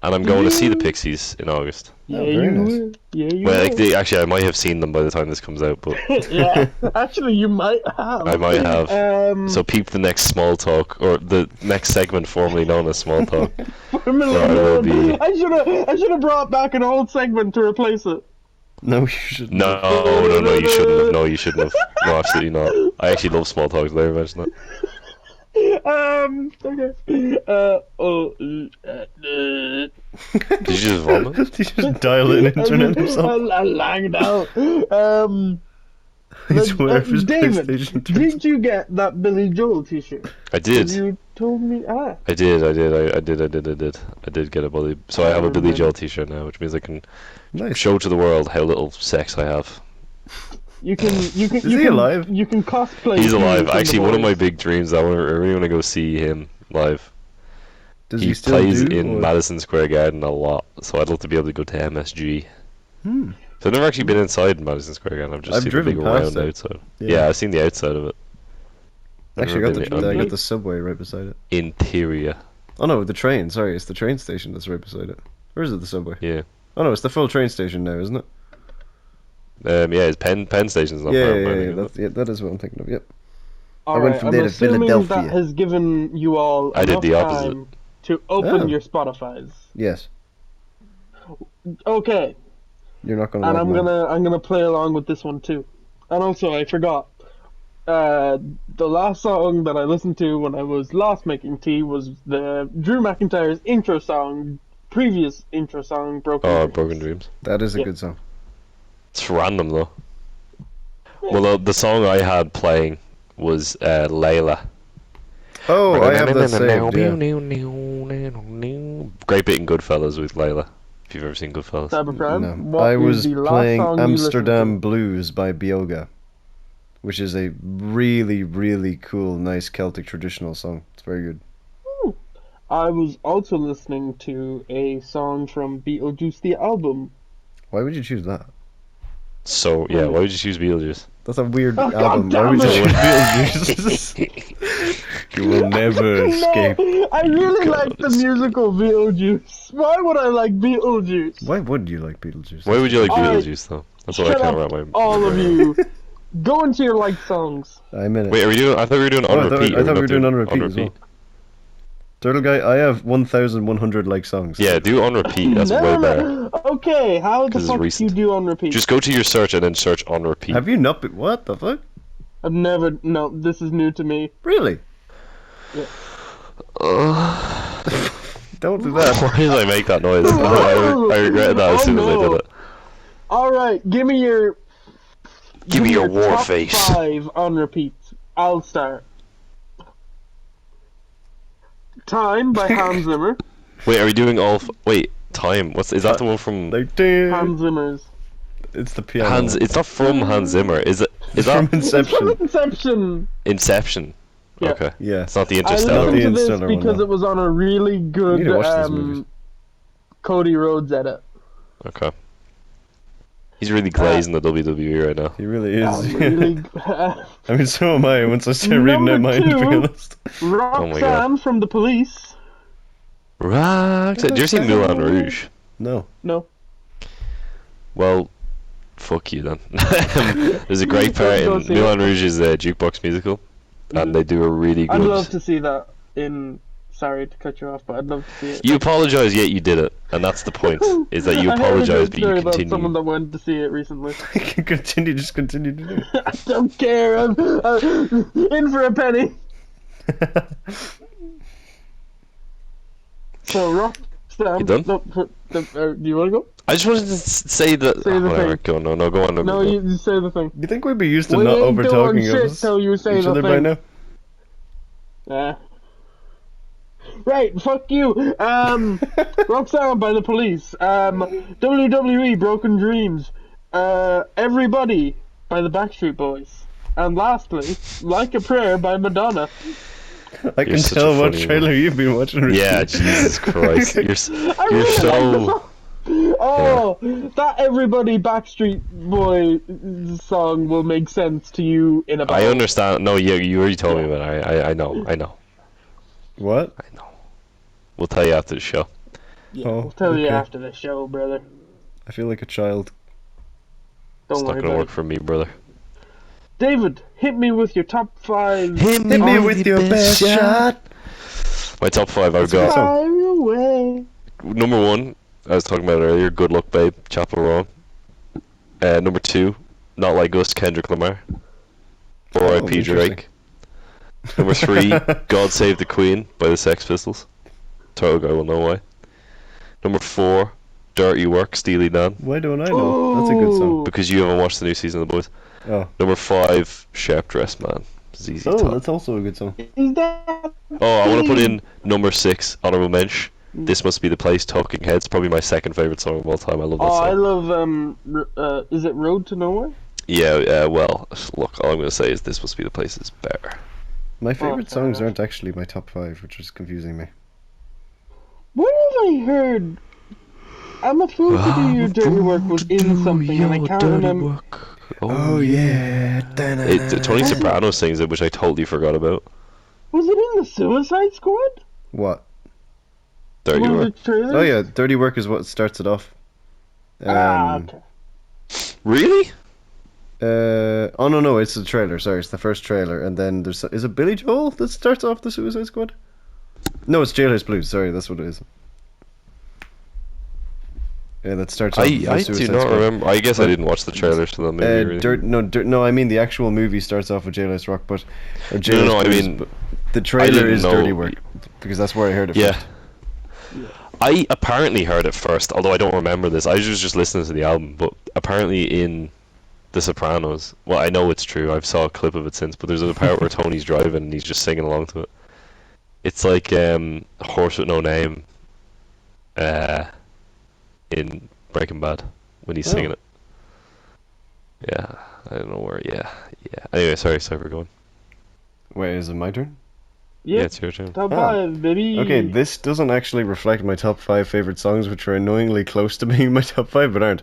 And I'm going to see the Pixies in August. Yeah, Oh, very you nice. will. Yeah, you Well, will. actually, I might have seen them by the time this comes out, but Yeah, actually, you might have. I might have. So peep the next small talk, or the next segment formerly known as small talk. Formerly Where I will known- be- I should have brought back an old segment to replace it. No, you should. No, you shouldn't have. No, you shouldn't have. No, absolutely not. I actually love small talk. Did I ever mention that? Okay. Did you just vomit? Did you just dial in internet or something? I lagged out. I swear if his David, PlayStation turns- did you get that Billy Joel t-shirt? I did. You told me. I did get a Billy. So I have a Billy Joel T-shirt now, which means I can Nice. show to the world how little sex I have. You can. Is he alive? You can cosplay. He's Hugh alive. from Actually, The one of my Boys. big dreams. I really want to go see him live. Does He still plays do, in or- Madison Square Garden a lot, so I'd love to be able to go to MSG. Hmm. So I've never actually been inside Madison Square Garden. I've just I've seen the driven big past round it. outside. Yeah. Yeah, I've seen the outside of it. Actually, Never been I in- got the subway right beside it. Interior. Oh no, the train. Sorry, it's the train station that's right beside it. Or is it the subway? Yeah. Oh no, it's the full train station now, isn't it? Yeah, it's Penn Station's not Yeah, far yeah, behind yeah, it. that's, yeah. That is what I'm thinking of. Yep. All I went right, from I'm there to assuming Philadelphia. that has given you all I did enough the opposite. time to open Oh. your Spotify's. Yes. Okay, You're not gonna. and like mine. I'm gonna play along with this one too. And also, I forgot. The last song that I listened to when I was last making tea was the Drew McIntyre's intro song, previous intro song, Broken Oh, Dreams. Broken Dreams. That is a Yeah. good song. It's random though. Well, the song I had playing was Layla. Oh, I have that saved. Yeah. Great bit in Goodfellas with Layla. If you've ever seen Goodfellas. Cybercrime. No. What I is was the last playing song you listened Amsterdam to? Blues by Bioga, which is a really, really cool, nice Celtic traditional song. It's very good. I was also listening to a song from Beetlejuice the album. Why would you choose that? So yeah, why would you choose Beetlejuice? That's a weird Oh, album. God Why would you damn choose Beetlejuice? You will never escape. No, I really like the musical Beetlejuice. Why would I like Beetlejuice? Why would you like Beetlejuice? Why would you like Alright. Beetlejuice though? That's what I Shut can't up, wrap my. all of you. Go into your liked songs. I'm in it. Wait, are we doing? I thought we were doing Oh, on repeat. I thought we not were doing on repeat as well. Turtle Guy, I have 1,100 like songs. Yeah, do on repeat. That's way better. Okay, how the 'Cause it's fuck do you recent. do on repeat? Just go to your search and then search on repeat. Have you not been. What the fuck? I've never. No, this is new to me. Really? Yeah. Don't do that. Why did I make that noise? I regretted that as soon as I did it. All right, give me your. Give me your war top face. 5 on repeat. I'll start. Time by Hans Zimmer. Wait, are we doing all? Wait, time. Is that the one from Like, damn. Hans Zimmer's. It's the piano. Hans? It's not from Hans Zimmer. Is it? Is From that Inception. Inception. Inception? Yeah. Okay. Yeah. It's not the I Interstellar. listened The to this Interstellar one, because though. it was on a really You good need to watch these movies. Cody Rhodes edit. Okay. He's really glazing the WWE right now. He really is. Really, I mean, so am I once I start reading out Number mine, to be 2. honest. Roxanne from The Police. Right. Did you ever see Moulin Rouge? No. No. Well, fuck you then. There's a great part Go in see Moulin Rouge's jukebox musical, and they do a really I'd love good. to see that in. Sorry to cut you off, but I'd love to see it. You apologize, yet you did it, and that's the point. Is that you I heard a apologize, good but you story about someone continue. that went to see it recently. Just continue to do it. I don't care. I'm in for a penny. So Roxanne. You done? No, do you want to go? I just wanted to say that. Say the whatever. thing. Go on. Go on. No, you say the thing. You think we'd be used to We not ain't over doing talking shit of us, till you say each the other by thing. now? Right, fuck you. Roxanne by The Police. WWE Broken Dreams. Everybody by the Backstreet Boys. And lastly, Like a Prayer by Madonna. I can tell what trailer you've been watching recently. Yeah, Jesus Christ. You're so... That Everybody Backstreet Boy song will make sense to you in about... I understand. No, you already told me, but I know. What? I know. We'll tell you after the show. Yeah, we'll tell you after the show, brother. I feel like a child. It's not gonna work for me, brother. David, hit me with your top 5. Hit me with your best shot. My top 5 I've got. Number 1, I was talking about it earlier, Good Luck Babe, Chapel Roan. Number 2, Not Like Us, Kendrick Lamar. R.I.P. Drake. Number 3, God Save the Queen by the Sex Pistols. Total guy will know why. Number 4, Dirty Work, Steely Dan. Why don't I know? That's a good song. Because you haven't watched the new season of The Boys. Oh. Number 5, Sharp Dressed Man. ZZ Top. That's also a good song. Is I want to put in number 6, Honorable Mensch. This Must Be the Place, Talking Heads. Probably my second favorite song of all time. I love that song. I love is it Road to Nowhere? Yeah, well, look, all I'm going to say is This Must Be the Place is better. My favorite songs aren't actually my top 5, which is confusing me. Where have I heard? I'm a Fool to Do Your Dirty Work was in something, and I can't remember. Oh yeah. Tony Soprano sings it, which I totally forgot about. Was it in the Suicide Squad? What? Dirty Work. Oh yeah, Dirty Work is what starts it off. Okay. Really? Oh no, it's the trailer. Sorry, it's the first trailer, and then is it Billy Joel that starts off the Suicide Squad? No, it's Jailhouse Blues. Sorry, that's what it is. Yeah, that starts off. I do not remember. I guess I didn't watch the trailer, so that maybe. No, I mean the actual movie starts off with Jailhouse Rock, but I mean the trailer is Dirty Work because that's where I heard it. Yeah. First. I apparently heard it first, although I don't remember this. I was just listening to the album, but apparently in The Sopranos, well, I know it's true. I've saw a clip of it since, but there's a part where Tony's driving and he's just singing along to it. It's like a Horse with No Name in Breaking Bad when he's singing it. Yeah, I don't know where. Yeah. Anyway, sorry for going. Wait, is it my turn? Yeah, it's your turn. Top 5, baby. Okay, this doesn't actually reflect my top 5 favorite songs, which are annoyingly close to being my top 5, but aren't.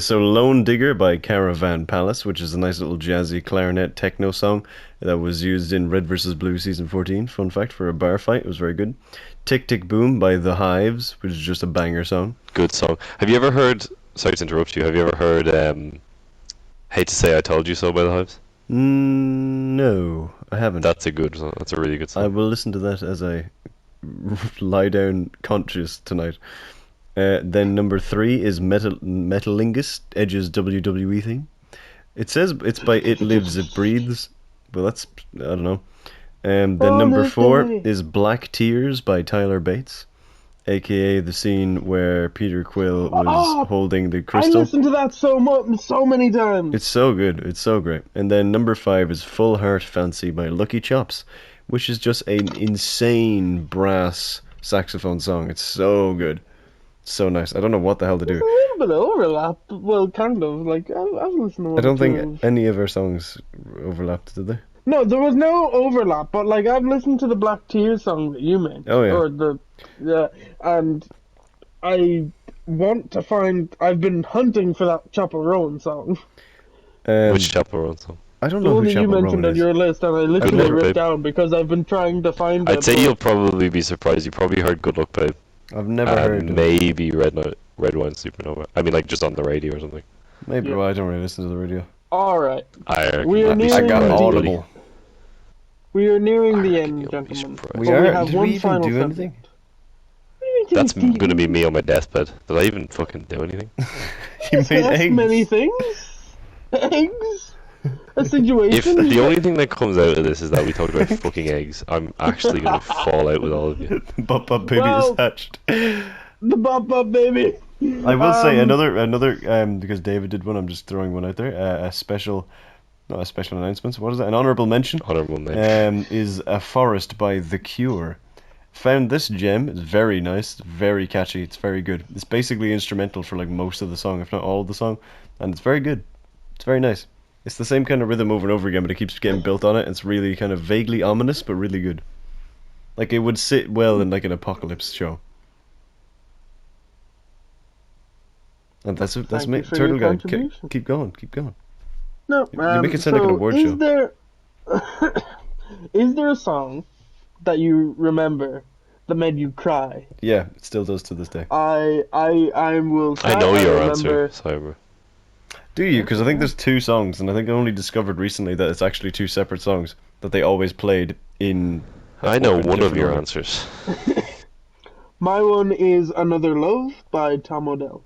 So Lone Digger by Caravan Palace, which is a nice little jazzy clarinet techno song that was used in Red vs. Blue season 14. Fun fact, for a bar fight, it was very good. Tick Tick Boom by The Hives, which is just a banger song. Good song. Have you ever heard, sorry to interrupt you, have you ever heard Hate to Say I Told You So by The Hives? No, I haven't. That's a really good song. I will listen to that as I lie down conscious tonight. Then number 3 is Metalingus, Edge's WWE theme. It says it's by It Lives, It Breathes. Well, that's, I don't know. Then number 4 is Black Tears by Tyler Bates, aka the scene where Peter Quill was holding the crystal. I listened to that so many times. It's so good, it's so great. And then number 5 is Full Heart Fancy by Lucky Chops, which is just an insane brass saxophone song. It's so good. So nice. I don't know what the hell to do. There's a little bit of overlap. Well, kind of. Like, I've listened to one. I don't think any of our songs overlapped, did they? No, there was no overlap, but like I've listened to the Black Tears song that you made. Oh yeah. And I want to find. I've been hunting for that Chapel Roan song. Which Chapel Roan song? I don't know who Chapel Roan is. You mentioned on your list, and I literally wrote down because I've been trying to find it. I'd say you'll probably be surprised. You probably heard Good Luck Babe. I've never heard. Maybe Red Wine Supernova. I mean, like just on the radio or something. Maybe. Yeah. Well, I don't really listen to the radio. All right. I got Audible. We are nearing the end, gentlemen. We are. Did we even do anything? That's going to be me on my deathbed. Did I even fucking do anything? You made eggs. Many things. Eggs. A situation. If the only thing that comes out of this is that we talked about fucking eggs, I'm actually going to fall out with all of you. Bop Bop Baby is hatched. The Bop Bop Baby. I will say another because David did one. I'm just throwing one out there. Not a special announcement. What is it? An honourable mention. Honourable mention. Is A Forest by The Cure. found this gem. It's very nice, very catchy. It's very good. It's basically instrumental for like most of the song, if not all of the song, and it's very good. It's very nice. It's the same kind of rhythm over and over again, but it keeps getting built on it. It's really kind of vaguely ominous, but really good. Like it would sit well in like an apocalypse show. And that's it. That's me, Turtle Guy. Keep going. Keep going. No, you make it sound like an award show. Is there a song that you remember that made you cry? Yeah, it still does to this day. I will. I know your answer, Cyber. Do you? Because I think there's two songs, and I think I only discovered recently that it's actually two separate songs that they always played in. I know one of your answers. My one is "Another Love" by Tom Odell.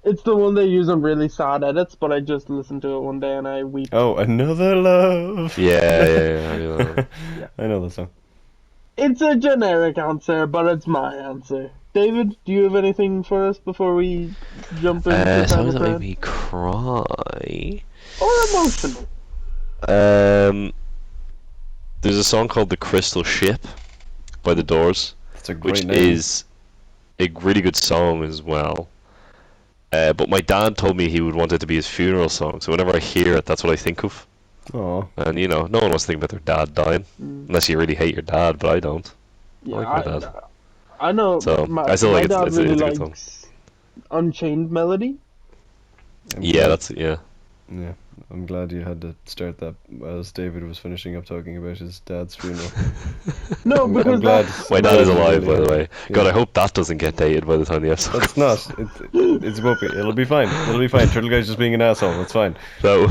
It's the one they use on really sad edits, but I just listened to it one day and I weep. Oh, Another Love. Yeah. I know that song. It's a generic answer, but it's my answer. David, do you have anything for us before we jump into songs that make me cry or emotional? There's a song called "The Crystal Ship" by The Doors, That's a great which name. is a really good song as well. But my dad told me he would want it to be his funeral song, so whenever I hear it, that's what I think of. Aw. And you know, no one wants to think about their dad dying, unless you really hate your dad. But I don't. Yeah, I like my dad. I know. So my I still think dad it's really a good song. likes Unchained Melody. Yeah. Yeah, I'm glad you had to start that as David was finishing up talking about his dad's funeral. No, because I'm glad. My dad is alive, really by the way. Yeah. God, I hope that doesn't get dated by the time the episode. It's not. It won't be. It'll be fine. It'll be fine. Turtle Guy's just being an asshole. That's fine. So,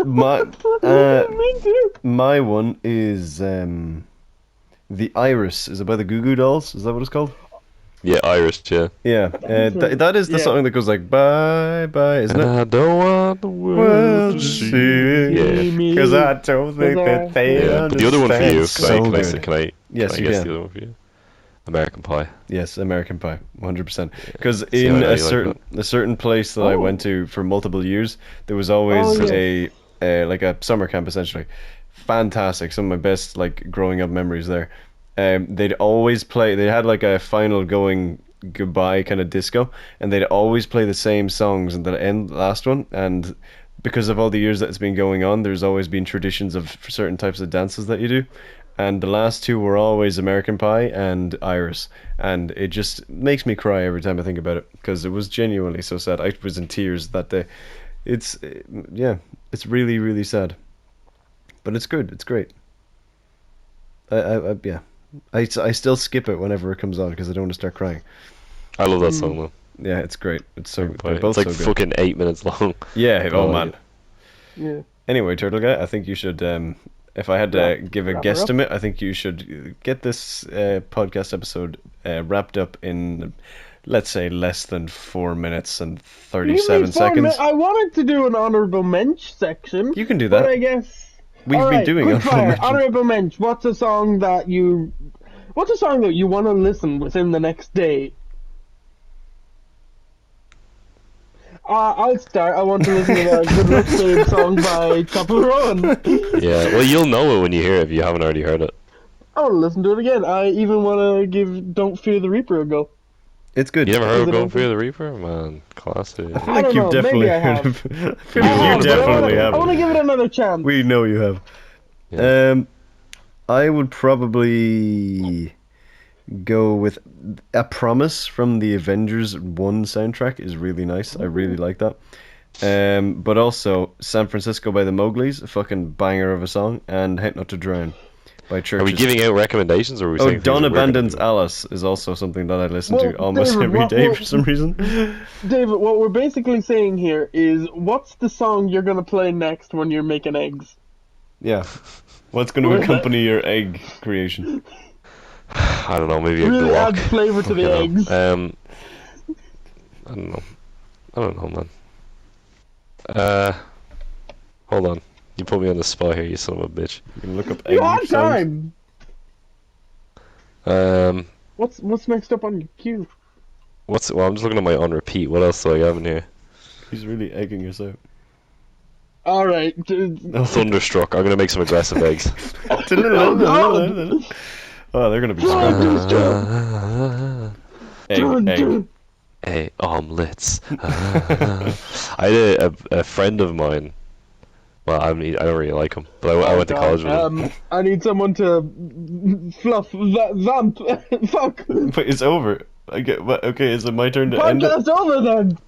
My Me too. my one is The Iris. Is it by the Goo Goo Dolls? Is that what it's called? yeah, Irish, yeah. Yeah. That is the Yeah. song that goes like bye bye, isn't And it? I don't want the world to see. Yeah. Because I don't think that they Yeah, but the other one for you, understand. can I Yes, you guess can. the other one for you? American Pie. Yes, American Pie, 100%. Because See, I in know a you like certain place that I went to for multiple years, there was always a like a summer camp essentially. Fantastic, some of my best like growing up memories there. They'd always play. They had like a final going goodbye kind of disco, and they'd always play the same songs at the end, last one. And because of all the years that it's been going on, there's always been traditions of certain types of dances that you do. And the last two were always American Pie and Iris, and it just makes me cry every time I think about it because it was genuinely so sad. I was in tears that day. It's it's really really sad, but it's good. It's great. I still skip it whenever it comes on because I don't want to start crying. I love that song though. Yeah, it's great. It's so Pie. they're both It's like so good. fucking 8 minutes long. Yeah. Oh man. Yeah. Anyway, Turtle Guy, I think you should. If I had to give a wrap her up. guesstimate, I think you should get this podcast episode wrapped up in, let's say, less than 4 minutes and 37 seconds. I wanted to do an honorable mensch section. You can do But that. I guess We've been Alright, doing quick fire, mention. honorable mensch. What's a song that you want to listen within the next day? I'll start. I want to listen to the Good Luck Babe song by Chapel Rowan. Yeah, well, you'll know it when you hear it if you haven't already heard it. I want to listen to it again. I even want to give Don't Fear the Reaper a go. It's good. You never heard Is of it Going open? Fear the Reaper? Man, classic. I feel I like don't you've know, definitely maybe I heard have. of it. I feel I like you want definitely to have. give it another chance. We know you have. Yeah. I would probably go with A Promise from the Avengers 1 soundtrack is really nice. I really like that. But also San Francisco by the Mowgli's, a fucking banger of a song, and Hate Not to Drown by Churches. Are we giving out recommendations, or are we Oh, saying things Don that we're gonna Abandons do? Alice is also something that I listen to Well, almost David, every what- day what- for some reason. David, what we're basically saying here is, what's the song you're gonna play next when you're making eggs? Yeah. What's going to accompany your egg creation? I don't know, maybe a Really Glock. adds flavor to the Fucking eggs. hell. I don't know, man. Hold on. You put me on the spot here, you son of a bitch. You can look up egg You had songs. time. Um, What's next up on your queue? well, I'm just looking at my on repeat. What else do I have in here? He's really egging us out. All right. Thunderstruck. I'm gonna make some aggressive eggs. Oh, they're gonna be Don't scrambled. Egg. Hey, omelets. I had a friend of mine. Well, I don't really like him, but I went to college with him. I need someone to fluff vamp. Fuck. Wait, it's over. Okay, is it my turn to end it? Podcast over then.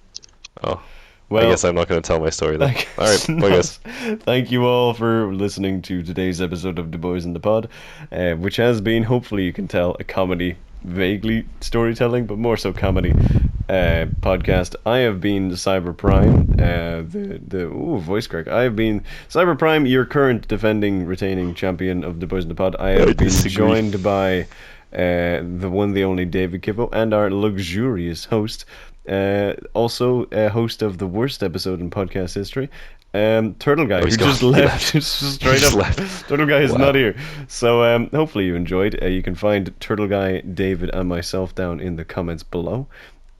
Oh. Well, I guess I'm not going to tell my story then. Alright, bye guys. Thank you all for listening to today's episode of The Boys in the Pod, which has been, hopefully you can tell, a comedy, vaguely storytelling, but more so comedy podcast. I have been Cyber Prime, voice crack. I have been Cyber Prime, your current defending, retaining champion of The Boys in the Pod. I have been joined by the one, the only David Kippo, and our luxurious host, also a host of the worst episode in podcast history, Turtle Guy, who just left. Just straight up left. Turtle Guy is not here. So hopefully you enjoyed. You can find Turtle Guy, David, and myself down in the comments below.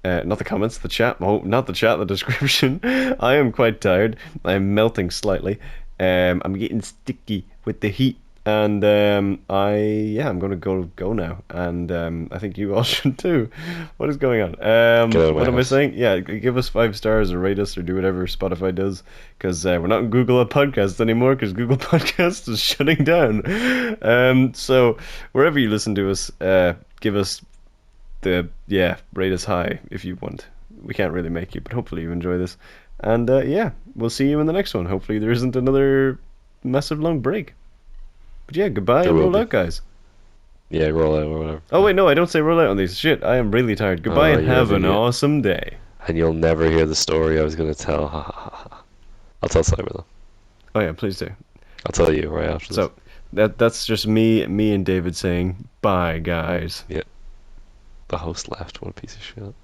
Not the comments, the chat. Oh, not the chat, the description. I am quite tired. I'm melting slightly. I'm getting sticky with the heat. And I'm gonna go now, and I think you all should too. What is going on? What am I saying? Yeah, give us 5 stars or rate us or do whatever Spotify does, because we're not in Google Podcasts anymore, because Google Podcasts is shutting down. So wherever you listen to us, give us rate us high if you want. We can't really make you, but hopefully you enjoy this, and we'll see you in the next one. Hopefully there isn't another massive long break. But yeah, goodbye and roll out, guys. Yeah, roll out or whatever. Oh wait, no, I don't say roll out on these. Shit, I am really tired. Goodbye and have an awesome day. And you'll never hear the story I was going to tell. I'll tell Cyber though. Oh yeah, please do. I'll tell you right after this. So, that's just me and David saying bye, guys. Yeah. The host left. What a piece of shit.